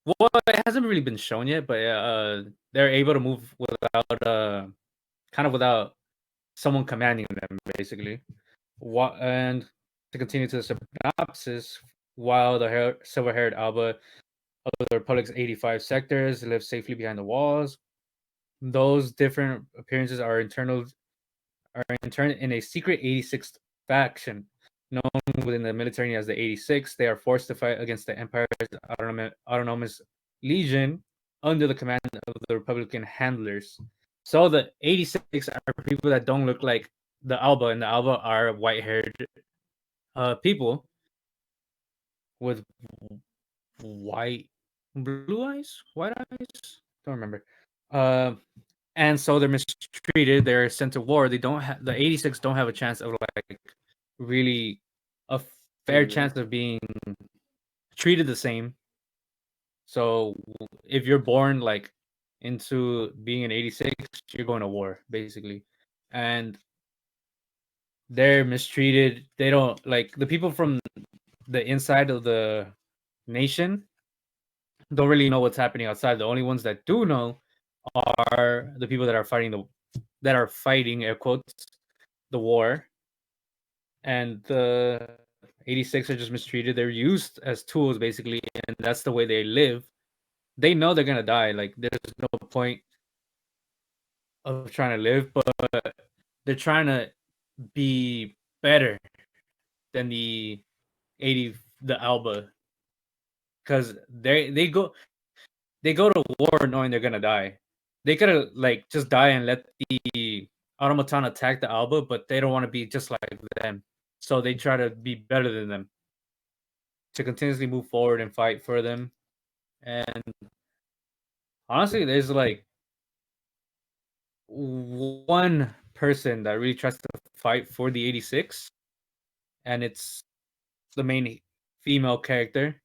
Speaker 2: well, it hasn't really been shown yet, but they're able to move without kind of without someone commanding them, basically. What and to continue to the synopsis, while the silver-haired Alba of the Republic's 85 sectors live safely behind the walls, those different appearances are interned in a secret 86th faction known within the military as the 86. They are forced to fight against the Empire's autonomous legion under the command of the Republican handlers. So the 86 are people that don't look like the Alba, and the Alba are white-haired people with blue eyes, white eyes. Don't remember. And so they're mistreated. They're sent to war. They don't have the 86 don't have a chance of like really a fair chance of being treated the same. So if you're born like into being an 86, you're going to war basically, and they're mistreated. They don't like the people from the inside of the nation don't really know what's happening outside. The only ones that do know are the people that are fighting air quotes the war, and the 86 are just mistreated. They're used as tools basically, and that's the way they live. They know they're gonna die. Like there's no point of trying to live, but they're trying to be better than the Alba, because they go to war knowing they're gonna die. They could have like just die and let the automaton attack the Alba, but they don't want to be just like them, so they try to be better than them to continuously move forward and fight for them. And honestly, there's like one person that really tries to fight for the 86, and it's the main female character.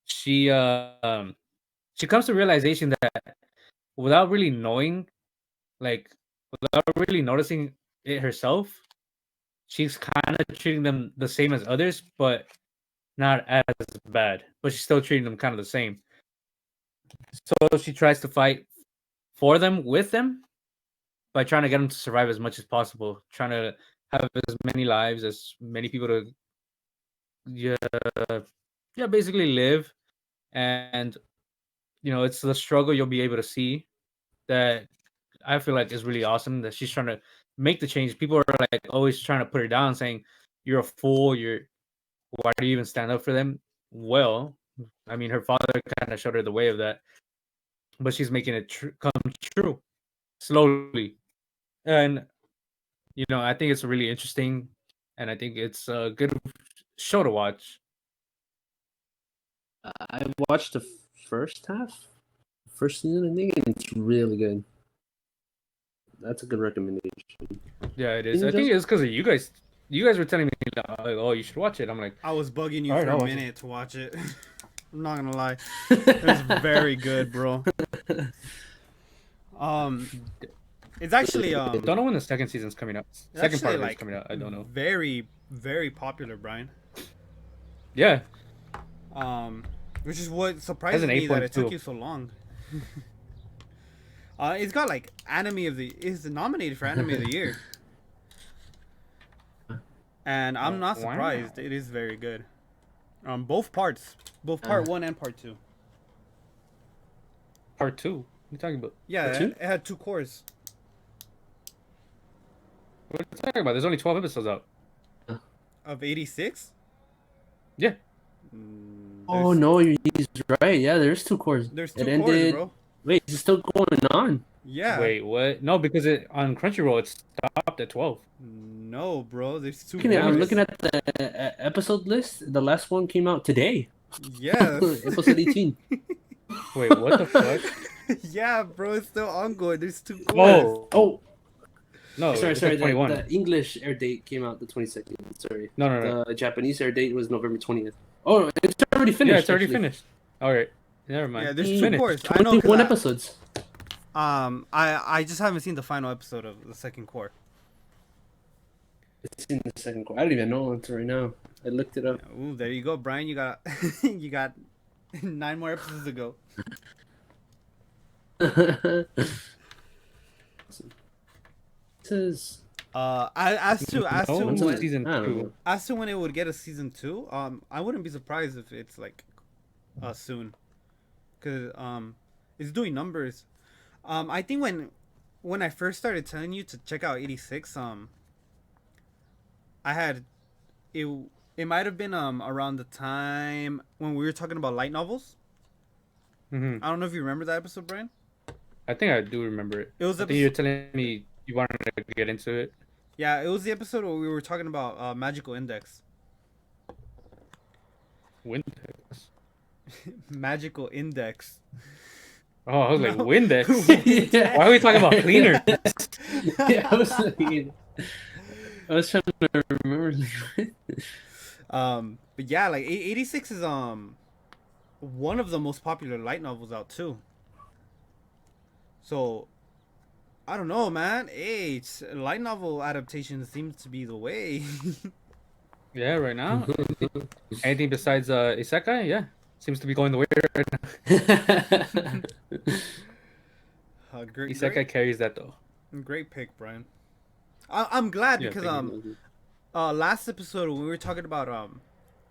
Speaker 2: She she comes to realization that without really knowing, like without really noticing it herself, she's kind of treating them the same as others, but not as bad. But she's still treating them kind of the same. So she tries to fight for them with them by trying to get them to survive as much as possible, trying to have as many lives, as many people to yeah, yeah, basically live. And it's the struggle you'll be able to see that I feel like is really awesome, that she's trying to make the change. People are like always trying to put her down, saying you're a fool, why do you even stand up for them? Well, I mean, her father kind of showed her the way of that, but she's making it come true slowly. And I think it's really interesting, and I think it's a good show to watch.
Speaker 4: I watched the first season, I think, and it's really good. That's a good recommendation.
Speaker 2: Yeah, it is. I think it's because of you guys. You guys were telling me, like, oh, you should watch it. I'm like,
Speaker 1: I was bugging you
Speaker 2: Alright,
Speaker 1: for
Speaker 2: I'll
Speaker 1: a
Speaker 2: watch it.
Speaker 1: minute to watch it. I'm not gonna lie, it's very good, bro. It's actually
Speaker 2: don't know when the second season's coming out.
Speaker 1: it's
Speaker 2: Second part
Speaker 1: actually,
Speaker 2: of it's coming out. I don't know.
Speaker 1: Very, very popular, Brian.
Speaker 2: Yeah,
Speaker 1: Which is what surprised
Speaker 2: Has an
Speaker 1: me that it
Speaker 2: 8.2.
Speaker 1: took you so long. It's got like it's nominated for anime of the year, and I'm not
Speaker 2: Wow.
Speaker 1: surprised. It is very good. Both parts, both part 1 and part 2.
Speaker 2: part 2. What are you talking about?
Speaker 1: Yeah,
Speaker 4: Part two?
Speaker 1: it had 2 cores.
Speaker 2: What are you talking about? There's only 12 episodes out.
Speaker 1: Of 86.
Speaker 2: Yeah.
Speaker 4: Oh no, he's right. Yeah, there's 2 cores.
Speaker 1: There's
Speaker 4: It
Speaker 1: 2 cores,
Speaker 4: ended.
Speaker 1: bro.
Speaker 4: Wait, is it still going on?
Speaker 1: Yeah.
Speaker 2: Wait, what? No, because on Crunchyroll it stopped at 12.
Speaker 1: No, bro. There's 2
Speaker 4: I'm
Speaker 1: cores.
Speaker 4: looking at the episode list. The last one came out today.
Speaker 1: Yeah.
Speaker 4: Episode 18.
Speaker 2: Wait, what the fuck?
Speaker 1: Yeah, bro. It's still ongoing. There's 2 cores.
Speaker 2: Oh,
Speaker 4: Oh,
Speaker 2: no,
Speaker 4: sorry.
Speaker 2: it's like 21.
Speaker 4: The English air date came out the 22nd. Sorry.
Speaker 2: No.
Speaker 4: The Japanese air date was November 20th. Oh, it's already finished.
Speaker 2: Yeah, it's already
Speaker 4: actually.
Speaker 2: finished. All right. Never mind.
Speaker 1: Yeah, there's
Speaker 2: It's
Speaker 1: 2
Speaker 2: finished.
Speaker 1: cores. I know.
Speaker 4: 21
Speaker 1: 'Cause
Speaker 4: episodes.
Speaker 1: I just haven't seen the final episode of the second core.
Speaker 4: It's in the second core. I don't even know until right now. I looked it up.
Speaker 1: Ooh, there you go, Brian. You got you got 9 more episodes to go.
Speaker 4: It says
Speaker 1: As to
Speaker 2: No,
Speaker 1: when,
Speaker 2: season
Speaker 4: I don't
Speaker 2: 2.
Speaker 4: know.
Speaker 1: as to when it would get a season 2, I wouldn't be surprised if it's like soon, cause it's doing numbers. I think when I first started telling you to check out 86, I had it might have been around the time when we were talking about light novels.
Speaker 2: Mm-hmm.
Speaker 1: I don't know if you remember that episode, Brian.
Speaker 2: I think I do remember it.
Speaker 1: It was
Speaker 2: I think you're telling me you wanted to get into it.
Speaker 1: Yeah, it was the episode where we were talking about Magical Index.
Speaker 2: Windex.
Speaker 1: Magical Index.
Speaker 2: Oh, I was like, Windex?
Speaker 4: Yeah.
Speaker 2: Why are we talking about cleaner?
Speaker 4: Yeah, I was trying to remember.
Speaker 1: But yeah, like 86 is one of the most popular light novels out too. So I don't know, man. Hey, light novel adaptation seems to be the way.
Speaker 2: Yeah, right now. Anything besides Isekai? Yeah. Seems to be going the way right now.
Speaker 1: Great,
Speaker 2: Isekai carries that though.
Speaker 1: great pick, Brian. I'm glad
Speaker 2: Yeah,
Speaker 1: because
Speaker 2: thank you.
Speaker 1: last episode when we were talking about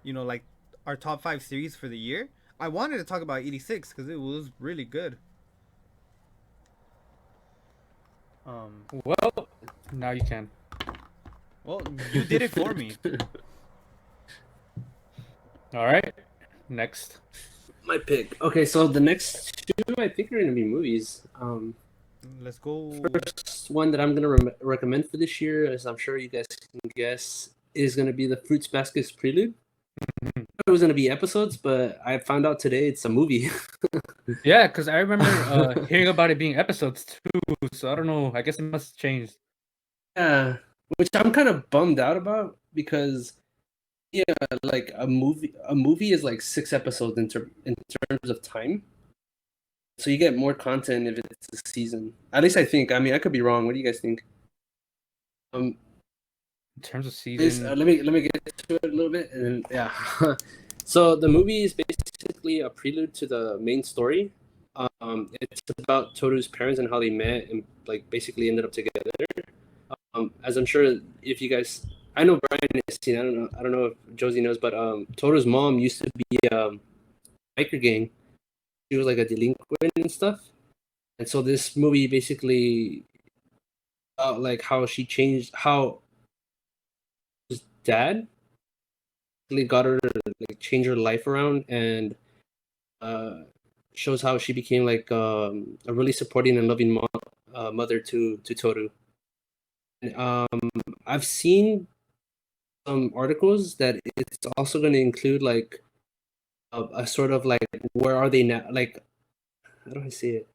Speaker 1: like our top 5 series for the year, I wanted to talk about 86 because it was really good.
Speaker 2: Well, now you can.
Speaker 1: Well, you did it for me.
Speaker 2: All right. Next.
Speaker 4: My pick. Okay, so the next 2 I think are gonna be movies.
Speaker 1: Let's go.
Speaker 4: First one that I'm gonna recommend for this year, as I'm sure you guys can guess, is gonna be the Fruits Baskets Prelude. It was gonna be episodes, but I found out today it's a movie.
Speaker 2: Yeah, because I remember hearing about it being episodes too. So I don't know. I guess it must have changed.
Speaker 4: Yeah, which I'm kind of bummed out about because yeah, like a movie is like 6 episodes in terms of time. So you get more content if it's a season. At least I think. I mean, I could be wrong. What do you guys think? Um,
Speaker 2: In terms of
Speaker 4: This,
Speaker 2: season,
Speaker 4: let me get to it a little bit, and then, yeah. So the movie is basically a prelude to the main story. It's about Toru's parents and how they met and like basically ended up together. As I'm sure if you guys, I know Brian has seen. I don't know if Josie knows, but Toru's mom used to be biker gang. She was like a delinquent and stuff. And so this movie basically, like how she changed, how his dad really got her to like change her life around, and uh, shows how she became like a really supporting and loving mother to Toru. And, I've seen some articles that it's also going to include like a sort of like where are they now? Like how do I say it?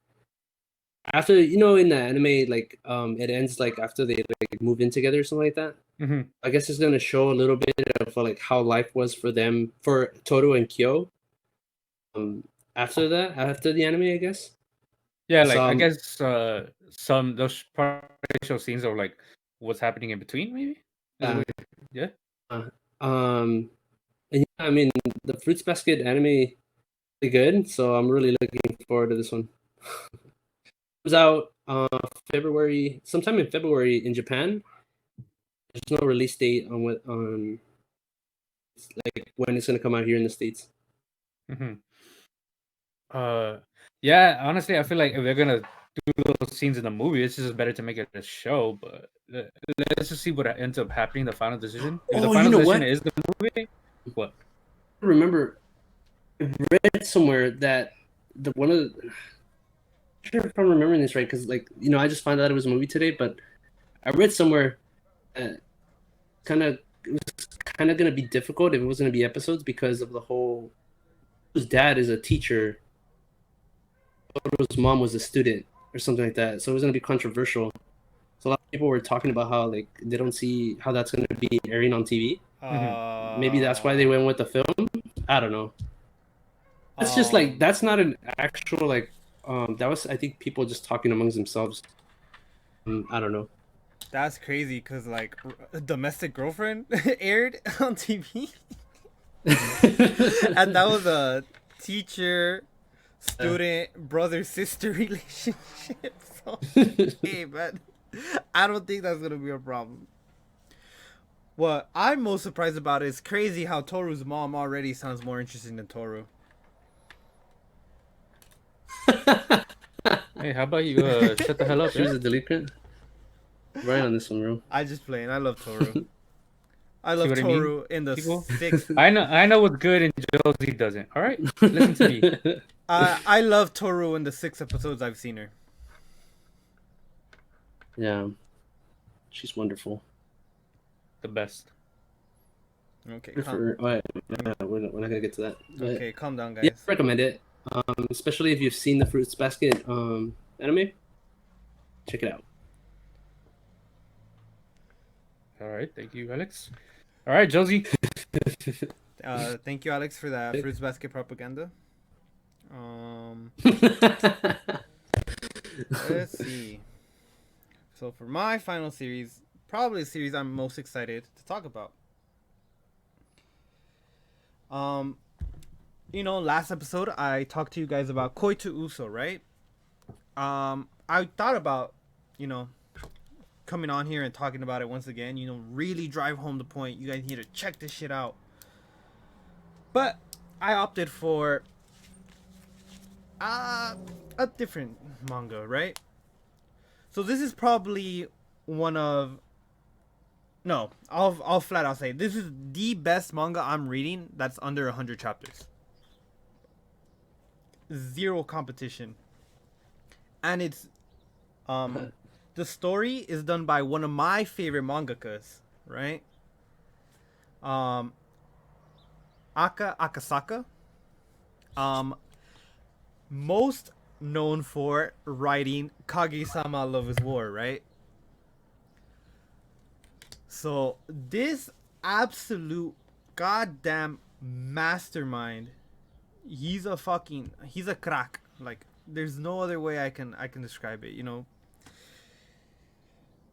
Speaker 4: After in the anime, like it ends like after they like move in together or something like that.
Speaker 2: hmm
Speaker 4: I guess it's gonna show a little bit of like how life was for them, for Toru and Kyo. After that, after the anime, I guess.
Speaker 2: yeah, like I
Speaker 4: Some
Speaker 2: guess some those partial scenes are like what's happening in between, maybe. Is
Speaker 4: uh,
Speaker 2: it yeah.
Speaker 4: uh, um, and yeah, I mean the Fruits Basket anime really good, so I'm really looking forward to this one. It was out February, sometime in February in Japan. There's no release date on what on like when it's gonna come out here in the States.
Speaker 2: hmm Uh, yeah. Honestly, I feel like if they're gonna do those scenes in the movie, it's just better to make it a show. But let's just see what ends up happening. The final decision. If the
Speaker 4: Oh, you
Speaker 2: final
Speaker 4: know
Speaker 2: decision
Speaker 4: what?
Speaker 2: is the movie, what?
Speaker 4: I remember I read somewhere that the one of the, I'm not sure if I'm remembering this right because like I just found out it was a movie today, but I read somewhere that it was kind of gonna be difficult if it was gonna be episodes because of the whole. His dad is a teacher. His mom was a student or something like that, so it was gonna be controversial. So a lot of people were talking about how like they don't see how that's gonna be airing on TV.
Speaker 2: hmm
Speaker 4: Maybe that's why they went with the film. I don't know. That's just like that's not an actual like that was I think people just talking amongst themselves. I don't know.
Speaker 1: That's crazy because like Domestic Girlfriend aired on TV, and that was a teacher, student, brother sister relationship. So, hey man, I don't think that's gonna be a problem. What I'm most surprised about is crazy how Toru's mom already sounds more interesting than Toru.
Speaker 2: Hey, how about you shut the hell up?
Speaker 4: She was
Speaker 2: Yeah?
Speaker 4: a delinquent. Right on this one, bro.
Speaker 1: I just playing. I love Toru. I
Speaker 2: See
Speaker 1: love
Speaker 2: what I mean,
Speaker 1: Toru in the
Speaker 2: people?
Speaker 1: sixth.
Speaker 2: I know what's good and Josie doesn't. All right, listen to me.
Speaker 1: I love Toru in the 6 episodes I've seen her.
Speaker 4: Yeah, she's wonderful.
Speaker 2: The best.
Speaker 1: Okay,
Speaker 4: Good for her. Oh, yeah, we're not gonna get to that. But,
Speaker 1: okay, calm down, guys.
Speaker 4: yeah, I recommend it. Especially if you've seen the Fruits Basket anime. Check it out.
Speaker 2: All right, thank you, Alex. All right, Josie.
Speaker 1: Thank you, Alex, for that Fruits Basket propaganda. Let's see. So for my final series, probably the series I'm most excited to talk about. Last episode I talked to you guys about Koi to Uso, right? I thought about, coming on here and talking about it once again, really drive home the point. You guys need to check this shit out. But I opted for a different manga, right? So this is probably one of no, I'll flat out say this is the best manga I'm reading that's under 100 chapters. Zero competition. And it's the story is done by one of my favorite mangakas, right? Aka Akasaka. Most known for writing Kage-sama Love is War, right? So this absolute goddamn mastermind, he's a crack. Like there's no other way I can describe it, you know.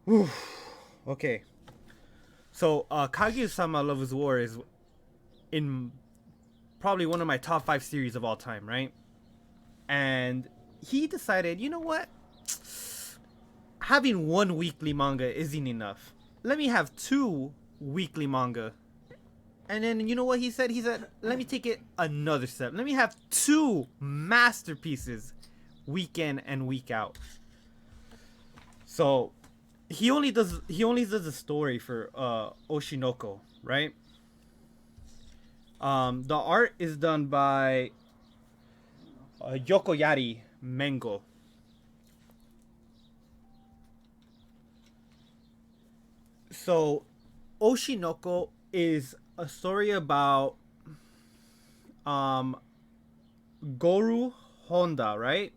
Speaker 1: Whew. Okay. So Kage-sama Love is War is in probably one of my top 5 series of all time, right? And he decided, you know what? Having one weekly manga isn't enough. Let me have 2 weekly manga. And then you know what he said? He said, let me take it another step. Let me have 2 masterpieces week in and week out. So he only does a story for Oshinoko, right? The art is done by Yokoyari Mengo. So, Oshinoko is a story about Goru Honda, right?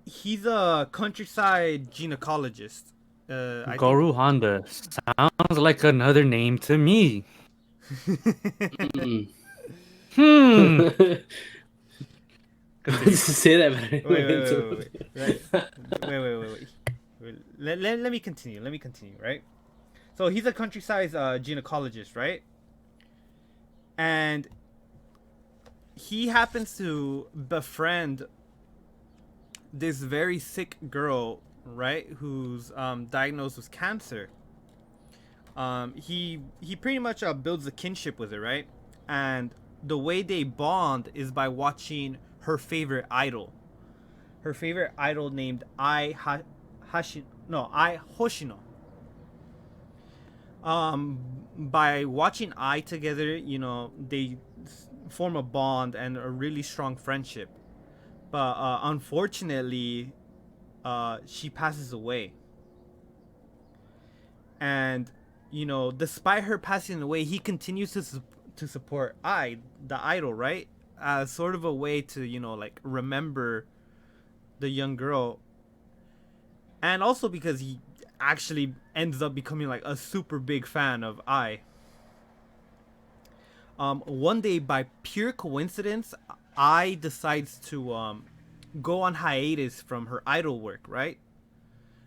Speaker 1: He's a countryside gynecologist.
Speaker 2: Goru Honda sounds like another name to me.
Speaker 4: Mm.
Speaker 2: Hmm.
Speaker 4: Say that, man.
Speaker 1: Wait. Let me continue. Right? So he's a countryside gynecologist, right? And he happens to befriend this very sick girl, right? Who's diagnosed with cancer. He pretty much builds a kinship with her, right? And the way they bond is by watching her favorite idol. Her favorite idol named Hoshino. By watching Ai together, you know, they form a bond and a really strong friendship. But unfortunately, she passes away. And you know, despite her passing away, he continues to support Ai, the idol, right? As sort of a way to, you know, like remember the young girl. And also because he actually ends up becoming like a super big fan of Ai. One day, by pure coincidence, Ai decides to go on hiatus from her idol work, right?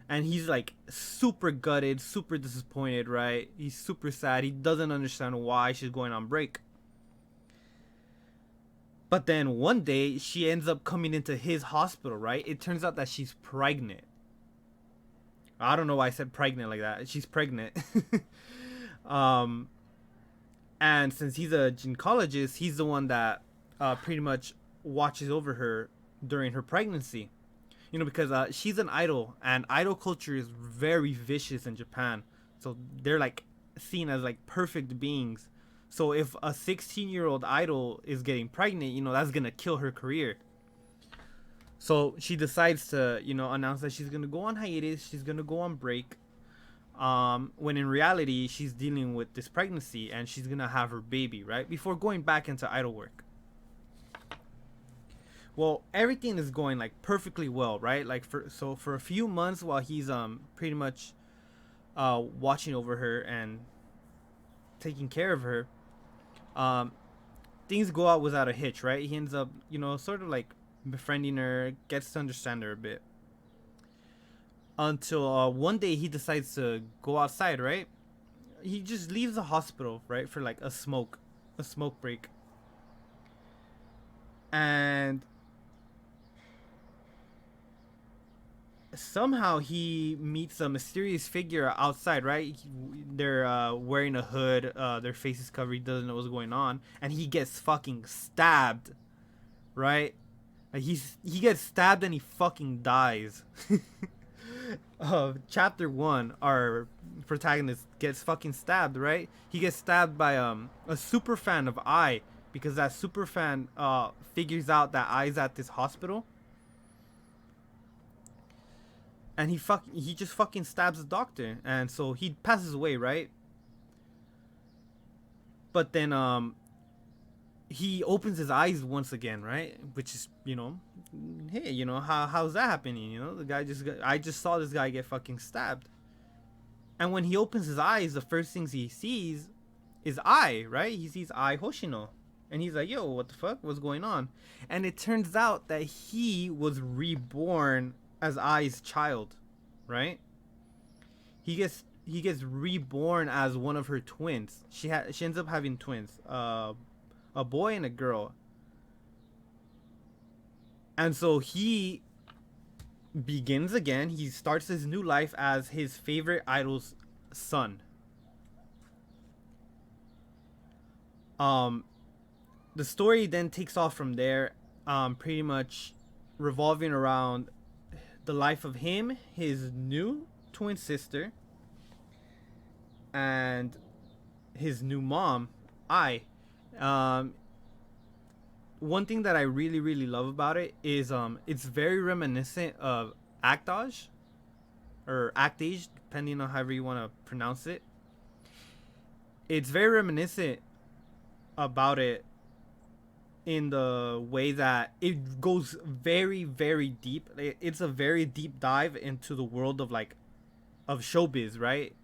Speaker 1: And he's like super gutted, super disappointed, right? He's super sad. He doesn't understand why she's going on break. But then one day she ends up coming into his hospital, right? It turns out that she's pregnant. I don't know why I said pregnant like that. She's pregnant. And since he's a gynecologist, he's the one that pretty much watches over her during her pregnancy. You know, because she's an idol, and idol culture is very vicious in Japan. So they're like seen as like perfect beings. So if a 16-year-old idol is getting pregnant, you know, that's gonna kill her career. So she decides to, you know, announce that she's gonna go on hiatus. She's gonna go on break. When in reality, she's dealing with this pregnancy and she's gonna have her baby, right? Before going back into idol work. Well, everything is going like perfectly well, right? Like for a few months while he's pretty much watching over her and taking care of her, things go out without a hitch, right? He ends up, you know, sort of like befriending her, gets to understand her a bit. Until one day he decides to go outside, right? He just leaves the hospital, right, for like a smoke break. And somehow he meets a mysterious figure outside, right? They're wearing a hood, their face is covered, he doesn't know what's going on, and he gets fucking stabbed, right? Like he gets stabbed and he fucking dies. Chapter 1, our protagonist gets fucking stabbed, right? He gets stabbed by a super fan of Ai, because that super fan figures out that Ai's at this hospital. And he just fucking stabs the doctor, and so he passes away, right? but then he opens his eyes once again, right? Which is, hey, how's that happening? The guy I just saw this guy get fucking stabbed. And when he opens his eyes, the first things he sees is Ai, right? He sees Ai Hoshino. And he's like, yo, what the fuck? What's going on? And it turns out that he was reborn as Ai's child, right? He gets reborn as one of her twins. She ends up having twins, a boy and a girl. And so he begins again. He starts his new life as his favorite idol's son. The story then takes off from there, pretty much revolving around the life of him, his new twin sister, and his new mom, Ai. One thing that I really, really love about it is it's very reminiscent of Actage, or Actage, depending on however you want to pronounce it. It's very reminiscent about it in the way that it goes very, very deep. It's a very deep dive into the world of showbiz, right?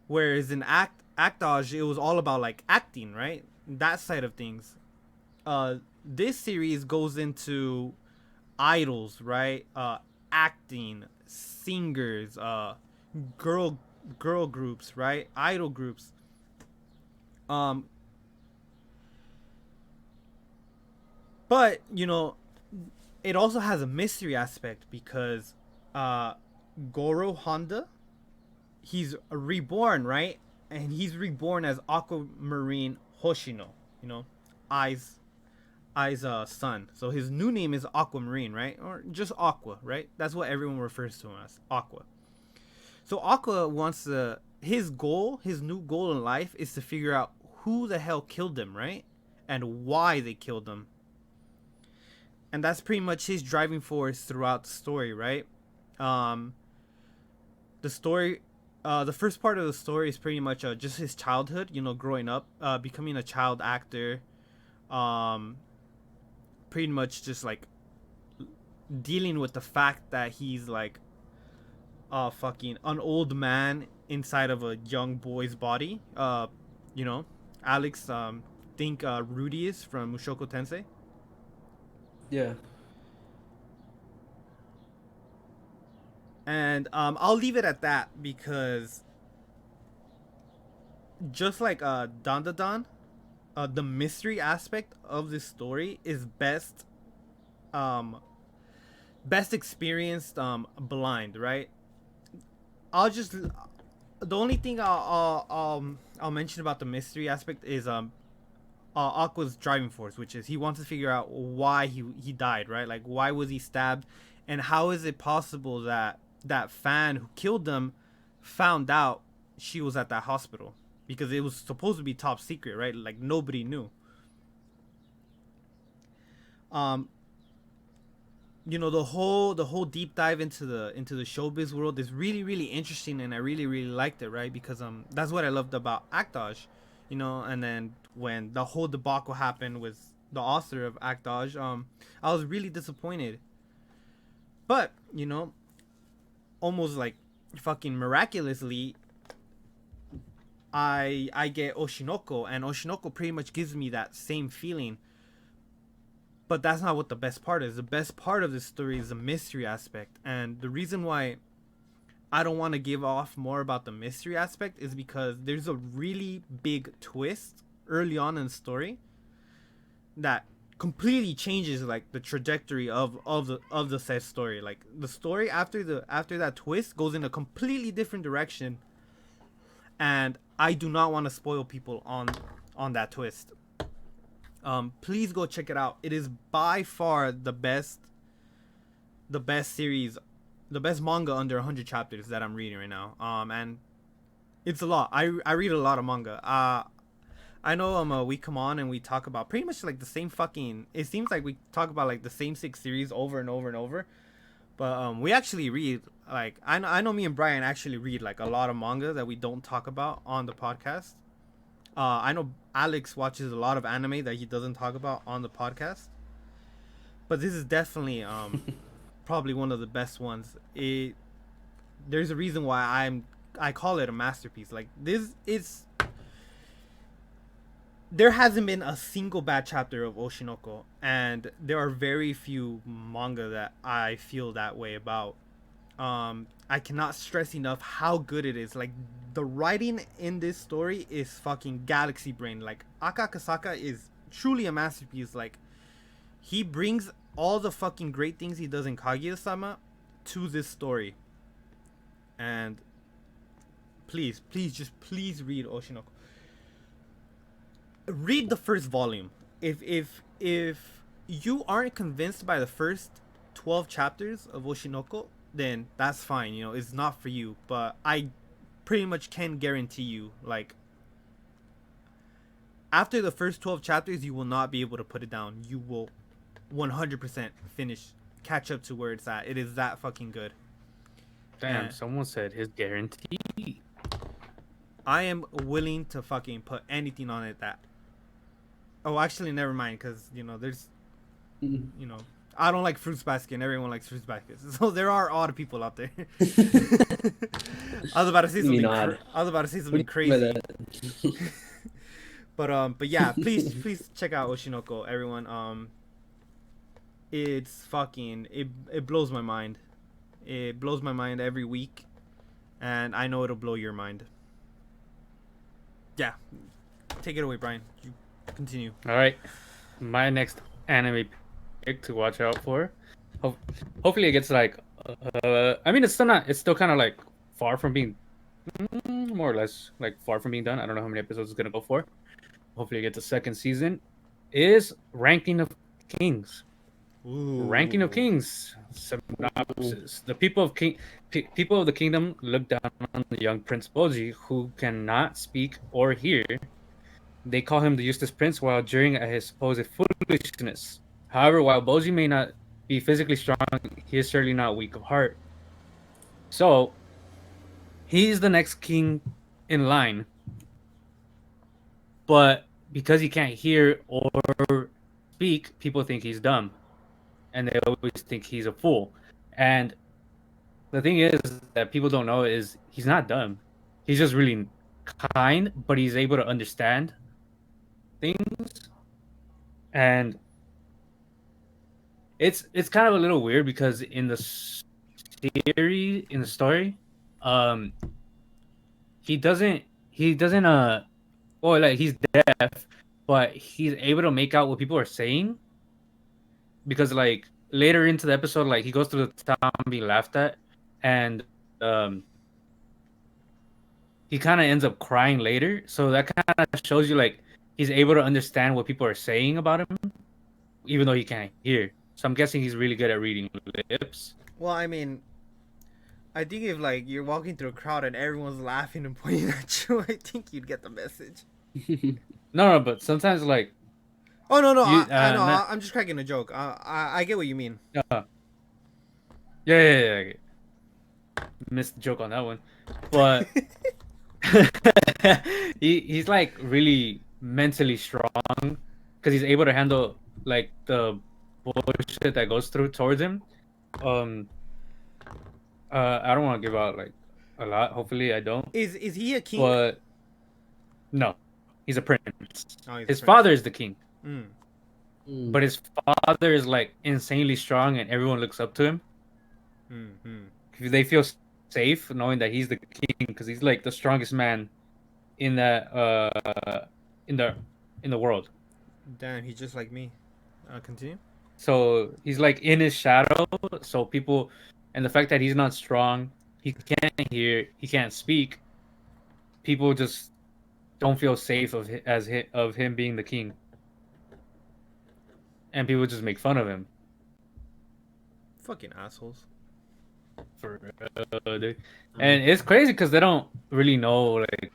Speaker 1: Whereas in Actage, it was all about like acting, right? That side of things. This series goes into idols, right? Acting, singers, girl groups, right? Idol groups. But, it also has a mystery aspect because Goro Honda, he's reborn, right? And he's reborn as Aquamarine Hoshino, Ai's son. So his new name is Aquamarine, right? Or just Aqua, right? That's what everyone refers to him as, Aqua. So Aqua wants his new goal in life is to figure out who the hell killed him, right? And why they killed him. And that's pretty much his driving force throughout the story, right? The first part of the story is pretty much just his childhood, growing up, becoming a child actor, pretty much just like dealing with the fact that he's like fucking an old man inside of a young boy's body. Alex, think Rudeus from Mushoku Tensei.
Speaker 3: Yeah.
Speaker 1: And I'll leave it at that because just like Dandadan, the mystery aspect of this story is best experienced blind, right? The only thing I'll mention about the mystery aspect is Aqua's driving force, which is he wants to figure out why he died, right? Like, why was he stabbed, and how is it possible that that fan who killed them found out she was at that hospital, because it was supposed to be top secret, right? Like, nobody knew. The whole deep dive into the showbiz world is really, really interesting, and I really, really liked it, right? Because that's what I loved about Actage, and then when the whole debacle happened with the author of Actage, I was really disappointed. But, almost like fucking miraculously, I get Oshinoko, and Oshinoko pretty much gives me that same feeling. But that's not what the best part is. The best part of this story is the mystery aspect. And the reason why I don't want to give off more about the mystery aspect is because there's a really big twist early on in the story that completely changes like the trajectory of the said story. Like, the story after that twist goes in a completely different direction, and I do not want to spoil people on that twist. Please go check it out. It is by far the best series, the best manga under 100 chapters that I'm reading right now. And it's a lot. I read a lot of manga. I know we come on and we talk about pretty much like the same fucking, it seems like we talk about like the same 6 series over and over and over. But we actually read, like, I know me and Brian actually read like a lot of manga that we don't talk about on the podcast. I know Alex watches a lot of anime that he doesn't talk about on the podcast, but this is definitely probably one of the best ones. There's a reason why I call it a masterpiece. Like this is. There hasn't been a single bad chapter of Oshinoko, and there are very few manga that I feel that way about. I cannot stress enough how good it is. Like the writing in this story is fucking galaxy brain. Like Aka Akasaka is truly a masterpiece. Like he brings all the fucking great things he does in Kaguya-sama to this story. And please read Oshinoko. Read the first volume. If you aren't convinced by the first 12 chapters of Oshinoko, then that's fine. You know, it's not for you. But I pretty much can guarantee you, like, after the first 12 chapters, you will not be able to put it down. You will 100% catch up to where it's at. It is that fucking good.
Speaker 2: Damn, someone said his guarantee.
Speaker 1: I am willing to fucking put anything on it that. Oh, actually, never mind, because, you know, there's, you know, I don't like Fruits Basket, and everyone likes Fruits Basket. So there are odd people out there. I was about to say something crazy. But yeah, please check out Oshinoko, everyone. It's fucking it blows my mind. It blows my mind every week, and I know it'll blow your mind. Yeah, take it away, Brian. You continue.
Speaker 2: All right, my next anime pick to watch out for. Hopefully, it gets like. I mean, it's still kind of like far from being, more or less like far from being done. I don't know how many episodes it's gonna go for. Hopefully, it gets a second season. Is Ranking of Kings.
Speaker 1: Ooh.
Speaker 2: Ranking of Kings. Synopsis. The people of the kingdom look down on the young Prince Boji, who cannot speak or hear. They call him the useless prince while jeering at his supposed foolishness. However, while Boji may not be physically strong, he is certainly not weak of heart. So, he's the next king in line. But because he can't hear or speak, people think he's dumb. And they always think he's a fool. And the thing is that people don't know is he's not dumb. He's just really kind, but he's able to understand things. And it's kind of a little weird because in the story, he doesn't well, like, he's deaf, but he's able to make out what people are saying. Because, like, later into the episode, like, he goes through the town being laughed at, and he kind of ends up crying later. So that kind of shows you, like, he's able to understand what people are saying about him, even though he can't hear. So I'm guessing he's really good at reading lips.
Speaker 1: Well, I mean, I think if, like, you're walking through a crowd and everyone's laughing and pointing at you, I think you'd get the message.
Speaker 2: No, but sometimes, like...
Speaker 1: Oh, no, I know. I'm just cracking a joke. I get what you mean.
Speaker 2: Yeah. Missed the joke on that one. But he's, like, really mentally strong because he's able to handle, like, the bullshit that goes through towards him. I don't want to give out, like, a lot. Hopefully I don't.
Speaker 1: Is he a king?
Speaker 2: But no, he's a prince.
Speaker 1: Oh,
Speaker 2: his father is the king.
Speaker 1: Mm.
Speaker 2: But his father is, like, insanely strong and everyone looks up to him.
Speaker 1: Mm-hmm.
Speaker 2: They feel safe knowing that he's the king because he's, like, the strongest man in that in the world.
Speaker 1: Damn, he's just like me. Continue.
Speaker 2: So he's, like, in his shadow. So people, and the fact that he's not strong, he can't hear, he can't speak. People just don't feel safe of him being the king. And people just make fun of him.
Speaker 1: Fucking assholes.
Speaker 2: Dude. And it's crazy because they don't really know, like,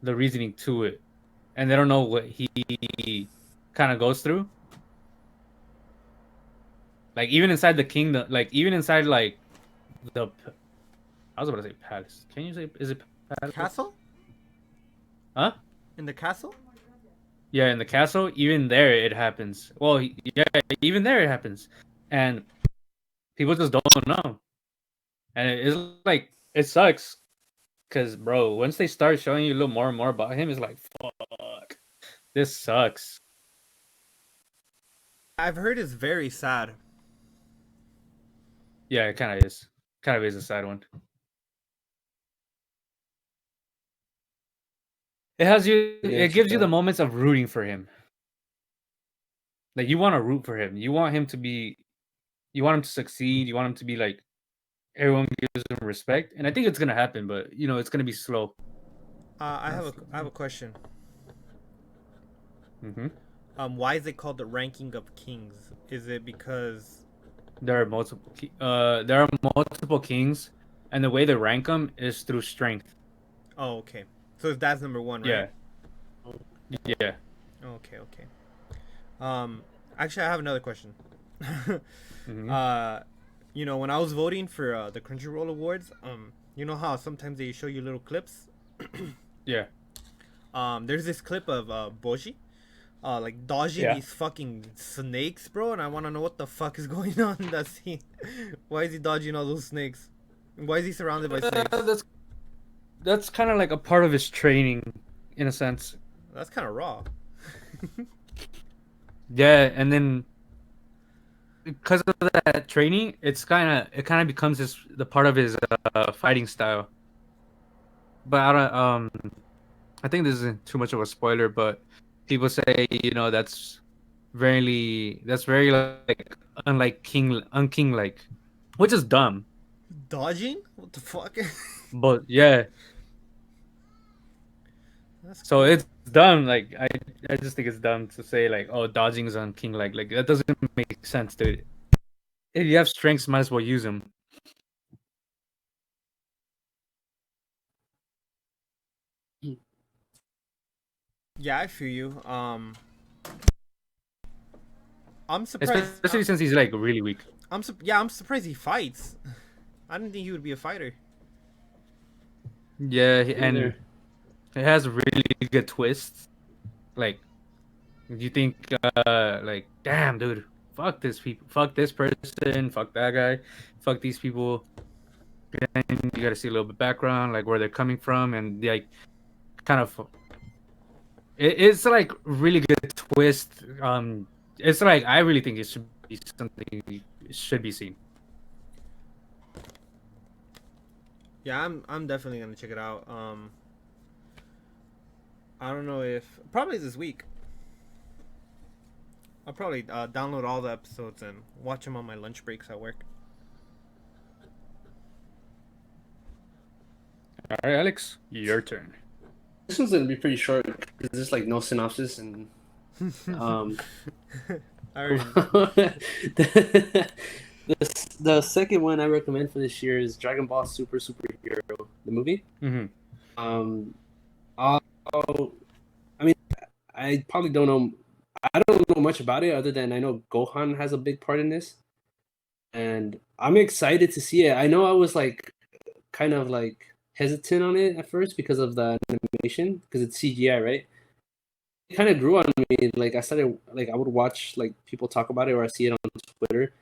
Speaker 2: the reasoning to it. And they don't know what he kind of goes through. Like, even inside the kingdom, like, even inside, like, I was about to say palace. Can you say, is it palace?
Speaker 1: Castle?
Speaker 2: Huh?
Speaker 1: In the castle?
Speaker 2: Yeah, in the castle, even there it happens. Well, yeah, even there it happens, and people just don't know. And it's like it sucks because, bro, once they start showing you a little more and more about him, it's like, fuck, this sucks.
Speaker 1: I've heard it's very sad.
Speaker 2: Yeah, it kind of is. Kind of is a sad one. It has you.
Speaker 3: Yeah,
Speaker 2: It
Speaker 3: check
Speaker 2: gives you
Speaker 3: that
Speaker 2: the
Speaker 3: out.
Speaker 2: moments of rooting for him. Like you want to root for him. You want him to be. You want him to succeed. You want him to be like everyone gives him respect. And I think it's gonna happen, but it's gonna be slow.
Speaker 1: I have a question.
Speaker 2: Hmm.
Speaker 1: Why is it called the ranking of kings? Is it because?
Speaker 2: There are multiple kings, and the way they rank them is through strength.
Speaker 1: Oh, okay. So that's number one, right?
Speaker 2: Yeah. Yeah.
Speaker 1: Okay, okay. Um, Actually, I have another question.
Speaker 2: Hmm.
Speaker 1: When I was voting for the Crunchyroll Awards, you know how sometimes they show you little clips.
Speaker 2: Yeah.
Speaker 1: There's this clip of Boji, like dodging
Speaker 2: Yeah.
Speaker 1: these fucking snakes, bro, and I want to know what the fuck is going on in that scene. Why is he dodging all those snakes? Why is he surrounded by snakes?
Speaker 2: That's kind of like a part of his training, in a sense.
Speaker 1: That's kind of raw.
Speaker 2: Yeah, and then because of that training, it kind of becomes the part of his fighting style. But I think this isn't too much of a spoiler, but people say that's very like unlike unking like, which is dumb.
Speaker 1: Dodging? What the fuck?
Speaker 2: But yeah,
Speaker 1: That's
Speaker 2: so
Speaker 1: cool.
Speaker 2: it's dumb. Like I just think it's dumb to say like, oh, dodging is unking like that doesn't make sense, dude. If you have strengths, might as well use them.
Speaker 1: Yeah, I feel you. I'm surprised.
Speaker 2: Especially since he's like really weak.
Speaker 1: I'm surprised he fights. I didn't think he would be a fighter.
Speaker 2: Yeah, and
Speaker 4: Either.
Speaker 2: it has really good twists. Like you think, like, damn, dude, fuck this person, fuck that guy, fuck these people. Then you gotta see a little bit background, like where they're coming from, and like kind of, it's like really good twist. It's like I really think it should be something it should be seen.
Speaker 1: Yeah, I'm definitely gonna check it out. I don't know if probably this week. I'll probably download all the episodes and watch them on my lunch breaks at work.
Speaker 2: All right, Alex, your turn.
Speaker 3: This one's gonna be pretty short because there's like no synopsis and um.
Speaker 1: I already,
Speaker 4: the second one I recommend for this year is Dragon Ball Super Superhero, the movie.
Speaker 2: Mm-hmm.
Speaker 4: Um, I'll, I mean, I probably don't know. I don't know much about it other than I know Gohan has a big part in this, and I'm excited to see it. I know I was like kind of like hesitant on it at first because of the animation because it's CGI, right? It kind of grew on me. Like I started like I would watch like people talk about it or I see it on Twitter. It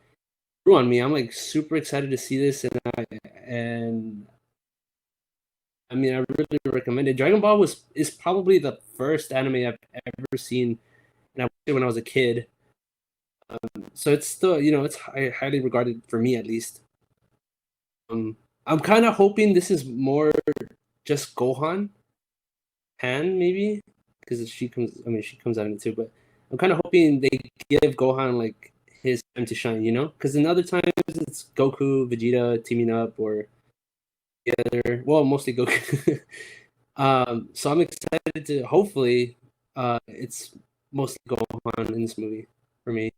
Speaker 4: grew on me. I'm like super excited to see this, and I mean, I really recommend it. Dragon Ball is probably the first anime I've ever seen, and I watched it when I was a kid. So it's still, it's highly regarded for me at least. I'm kind of hoping this is more just Gohan, Han maybe, because she comes. I mean, she comes out in it too. But I'm kind of hoping they give Gohan like his time to shine, Because in other times it's Goku, Vegeta teaming up, or the other. Well, mostly Goku. So I'm excited to hopefully it's mostly Gohan in this movie for me.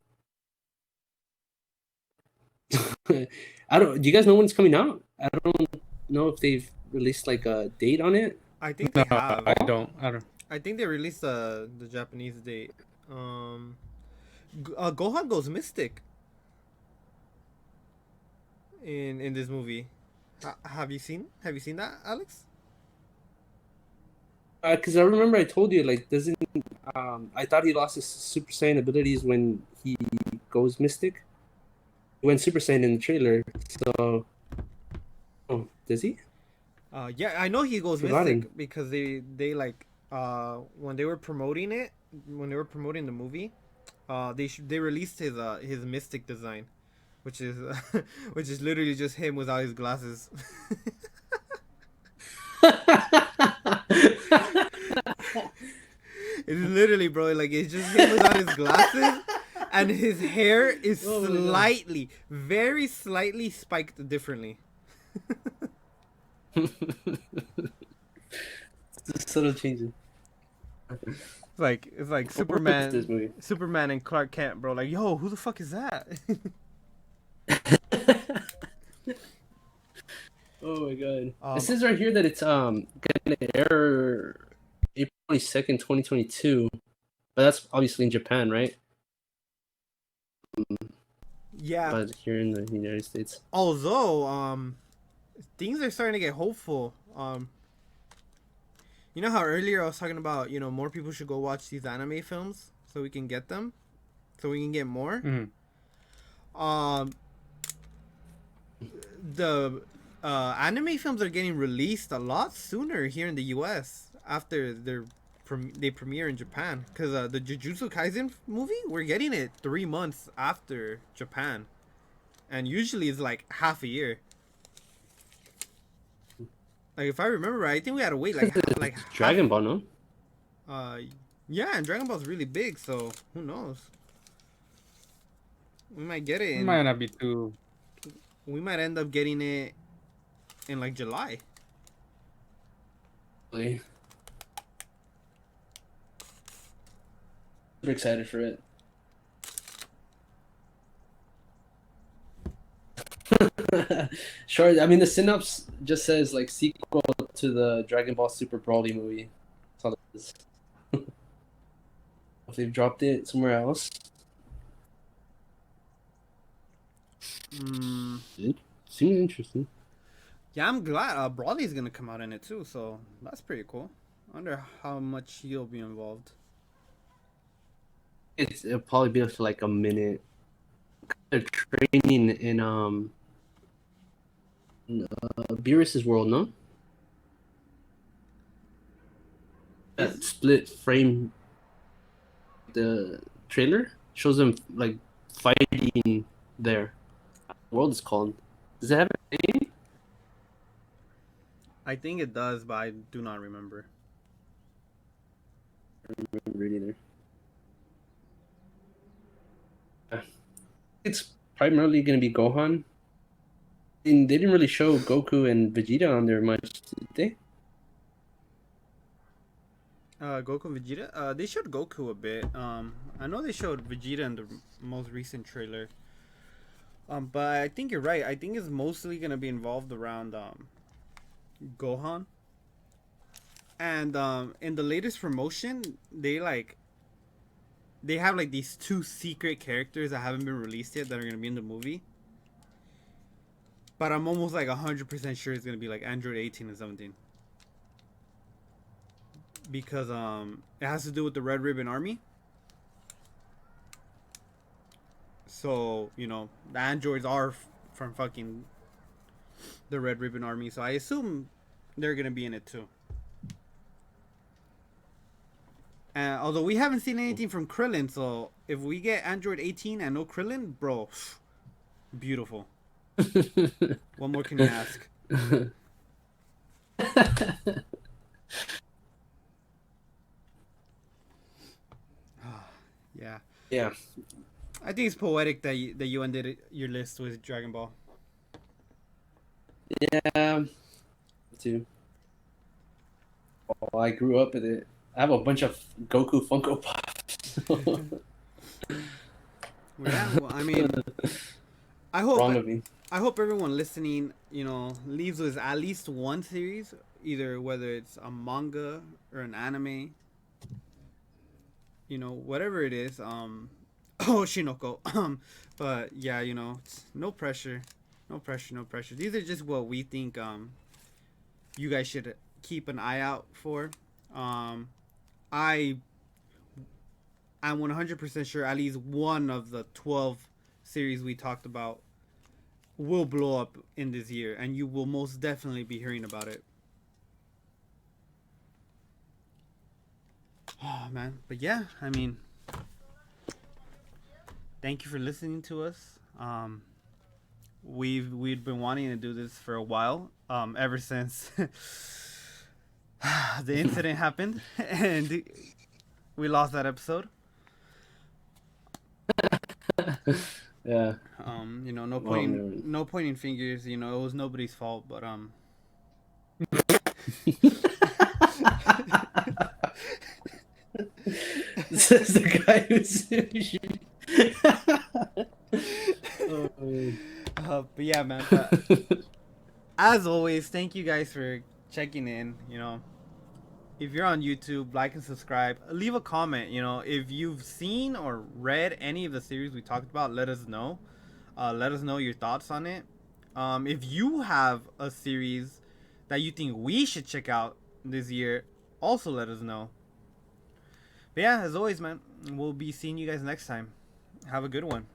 Speaker 4: I don't. Do you guys know when it's coming out? I don't know if they've released like a date on it.
Speaker 1: I think
Speaker 2: No,
Speaker 1: they have.
Speaker 2: I don't.
Speaker 1: I think they released the Japanese date. Gohan goes mystic in this movie. Have you seen that, Alex?
Speaker 4: Because I remember I told you like doesn't I thought he lost his Super Saiyan abilities when he goes Mystic. He went Super Saiyan in the trailer. So, oh, does he?
Speaker 1: Yeah, I know he goes
Speaker 4: Forgotten.
Speaker 1: Mystic because they like when they were promoting it, when they were promoting the movie, they released his Mystic design, which is which is literally just him without his glasses. It's literally, bro, like it's just him without his glasses, and his hair is
Speaker 4: Oh my God.
Speaker 1: slightly, very slightly spiked differently.
Speaker 4: It's a subtle changes.
Speaker 1: It's like
Speaker 4: This
Speaker 1: Superman,
Speaker 4: movie.
Speaker 1: Superman and Clark Kent, bro. Like, yo, who the fuck is that?
Speaker 4: Oh my God.
Speaker 1: Um,
Speaker 4: It says right here that it's gonna air April 22nd, 2022. But that's obviously in Japan, right?
Speaker 1: yeah.
Speaker 4: But here in the United States.
Speaker 1: Although, things are starting to get hopeful. You know how earlier I was talking about, more people should go watch these anime films so we can get them, so we can get more. Um, the anime films are getting released a lot sooner here in the U.S. after they premiere in Japan. Because the Jujutsu Kaisen movie, we're getting it 3 months after Japan, and usually it's like half a year. Like if I remember right, I think we had to wait like
Speaker 4: Dragon Ball, no?
Speaker 1: yeah, and Dragon Ball's really big, so who knows? We might get it.
Speaker 2: Might not be too.
Speaker 1: We might end up getting it in like July.
Speaker 4: Really? Super excited for it. Sure. I mean, the synopsis just says like sequel to the Dragon Ball Super Broly movie. That's all it is. If they've dropped it somewhere else, it seems interesting.
Speaker 1: Yeah, I'm glad Broly's gonna come out in it too, so that's pretty cool. I wonder how much he'll be involved.
Speaker 4: It'll probably be for like a minute. They're training in Beerus's world, no? That split frame, the trailer shows them like fighting there. What the world is called? Does it have a name?
Speaker 1: I think it does, but I do not remember.
Speaker 4: I don't remember it either. It's primarily going to be Gohan. And they didn't really show Goku and Vegeta on there much, did they?
Speaker 1: Goku and Vegeta. They showed Goku a bit. I know they showed Vegeta in the most recent trailer. But I think you're right. I think it's mostly gonna be involved around Gohan. And in the latest promotion, they have like these 2 secret characters that haven't been released yet that are gonna be in the movie. But I'm almost like 100% sure it's gonna be like Android 18 and 17. Because it has to do with the Red Ribbon Army. So, the androids are from fucking the Red Ribbon Army, so I assume they're gonna be in it too. Although we haven't seen anything from Krillin, so if we get Android 18 and no Krillin, bro, beautiful. What more can you ask? Yeah.
Speaker 4: Yeah.
Speaker 1: I think it's poetic that you ended your list with Dragon Ball.
Speaker 4: Yeah. Too. Oh, I grew up with it. I have a bunch of Goku Funko Pops.
Speaker 1: Yeah, well, I mean, I hope
Speaker 4: Wrong of me.
Speaker 1: I hope everyone listening, leaves with at least one series, either whether it's a manga or an anime, whatever it is. Shinoko. But yeah, it's no pressure, no pressure, no pressure. These are just what we think you guys should keep an eye out for. I I'm 100% sure at least one of the 12 series we talked about will blow up in this year, and you will most definitely be hearing about it. Oh man, but yeah, I mean, thank you for listening to us. We've been wanting to do this for a while, ever since the incident happened and we lost that episode.
Speaker 4: Yeah.
Speaker 1: You know, no
Speaker 4: Well,
Speaker 1: pointing, no pointing fingers. You know, it was nobody's fault, but
Speaker 4: This is the guy who's.
Speaker 1: but yeah, man. But as always, thank you guys for checking in. You know, if you're on YouTube, like and subscribe. Leave a comment. You know, if you've seen or read any of the series we talked about, let us know. Let us know your thoughts on it. If you have a series that you think we should check out this year, also let us know. But yeah, as always, man, we'll be seeing you guys next time. Have a good one.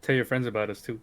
Speaker 2: Tell your friends about us too.